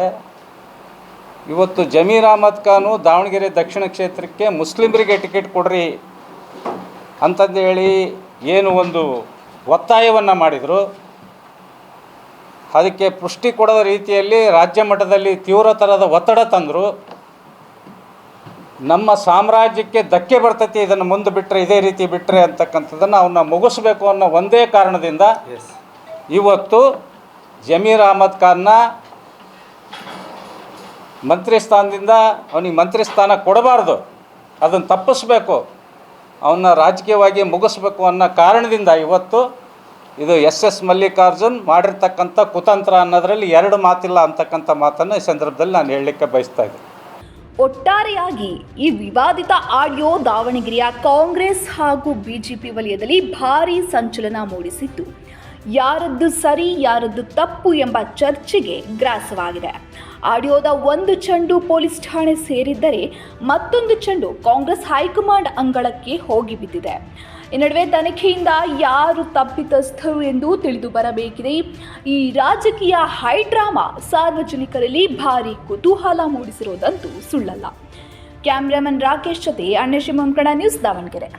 ಇವತ್ತು ಜಮೀರ್ ಅಹಮದ್ ಖಾನು ದಾವಣಗೆರೆ ದಕ್ಷಿಣ ಕ್ಷೇತ್ರಕ್ಕೆ ಮುಸ್ಲಿಮರಿಗೆ ಟಿಕೆಟ್ ಕೊಡ್ರಿ ಅಂತಂದೇಳಿ ಏನು ಒಂದು ಒತ್ತಾಯವನ್ನು ಮಾಡಿದರು, ಅದಕ್ಕೆ ಪುಷ್ಟಿ ಕೊಡೋ ರೀತಿಯಲ್ಲಿ ರಾಜ್ಯ ಮಟ್ಟದಲ್ಲಿ ತೀವ್ರ ಥರದ ಒತ್ತಡ ತಂದರು. ನಮ್ಮ ಸಾಮ್ರಾಜ್ಯಕ್ಕೆ ಧಕ್ಕೆ ಬರ್ತೈತಿ, ಇದನ್ನು ಮುಂದೆ ಬಿಟ್ಟರೆ, ಇದೇ ರೀತಿ ಬಿಟ್ಟರೆ ಅಂತಕ್ಕಂಥದ್ದನ್ನು ಅವನ್ನ ಮುಗಿಸ್ಬೇಕು ಅನ್ನೋ ಒಂದೇ ಕಾರಣದಿಂದ ಇವತ್ತು ಜಮೀರ್ ಅಹಮದ್ ಖಾನ್ನ ಮಂತ್ರಿ ಸ್ಥಾನದಿಂದ ಅವನಿಗೆ ಮಂತ್ರಿ ಸ್ಥಾನ ಕೊಡಬಾರ್ದು, ಅದನ್ನು ತಪ್ಪಿಸ್ಬೇಕು, ಅವನ್ನ ರಾಜಕೀಯವಾಗಿ ಮುಗಿಸ್ಬೇಕು ಅನ್ನೋ ಕಾರಣದಿಂದ ಇವತ್ತು ಇದು ಎಸ್ ಮಲ್ಲಿಕಾರ್ಜುನ್ ಮಾಡಿರ್ತಕ್ಕಂಥ ಕುತಂತ್ರ ಅನ್ನೋದರಲ್ಲಿ ಎರಡು ಮಾತಿಲ್ಲ ಅಂತಕ್ಕಂಥ ಮಾತನ್ನು ಈ ಸಂದರ್ಭದಲ್ಲಿ ನಾನು ಹೇಳಲಿಕ್ಕೆ ಬಯಸ್ತಾ ಇದ್ದೀನಿ. ಒಟ್ಟಾರೆಯಾಗಿ ಈ ವಿವಾದಿತ ಆಡಿಯೋ ದಾವಣಗೆರೆಯ ಕಾಂಗ್ರೆಸ್ ಹಾಗೂ ಬಿಜೆಪಿ ವಲಯದಲ್ಲಿ ಭಾರೀ ಸಂಚಲನ ಮೂಡಿಸಿದ್ದು, ಯಾರದ್ದು ಸರಿ ಯಾರದ್ದು ತಪ್ಪು ಎಂಬ ಚರ್ಚೆಗೆ ಗ್ರಾಸವಾಗಿದೆ. ಆಡಿಯೋದ ಒಂದು ಚೆಂಡು ಪೊಲೀಸ್ ಠಾಣೆ ಸೇರಿದ್ದರೆ ಮತ್ತೊಂದು ಚೆಂಡು ಕಾಂಗ್ರೆಸ್ ಹೈಕಮಾಂಡ್ ಅಂಗಳಕ್ಕೆ ಹೋಗಿ ಬಿದ್ದಿದೆ. ಈ ನಡುವೆ ತನಿಖೆಯಿಂದ ಯಾರು ತಪ್ಪಿತಸ್ಥರು ಎಂದು ತಿಳಿದು ಬರಬೇಕಿದೆ. ಈ ರಾಜಕೀಯ ಹೈಡ್ರಾಮಾ ಸಾರ್ವಜನಿಕರಲ್ಲಿ ಭಾರಿ ಕುತೂಹಲ ಮೂಡಿಸಿರೋದಂತೂ ಸುಳ್ಳಲ್ಲ. ಕ್ಯಾಮ್ರಾಮನ್ ರಾಕೇಶ್ ಜೊತೆ ಅಣ್ಣೇಶ್ ನ್ಯೂಸ್ ದಾವಣಗೆರೆ.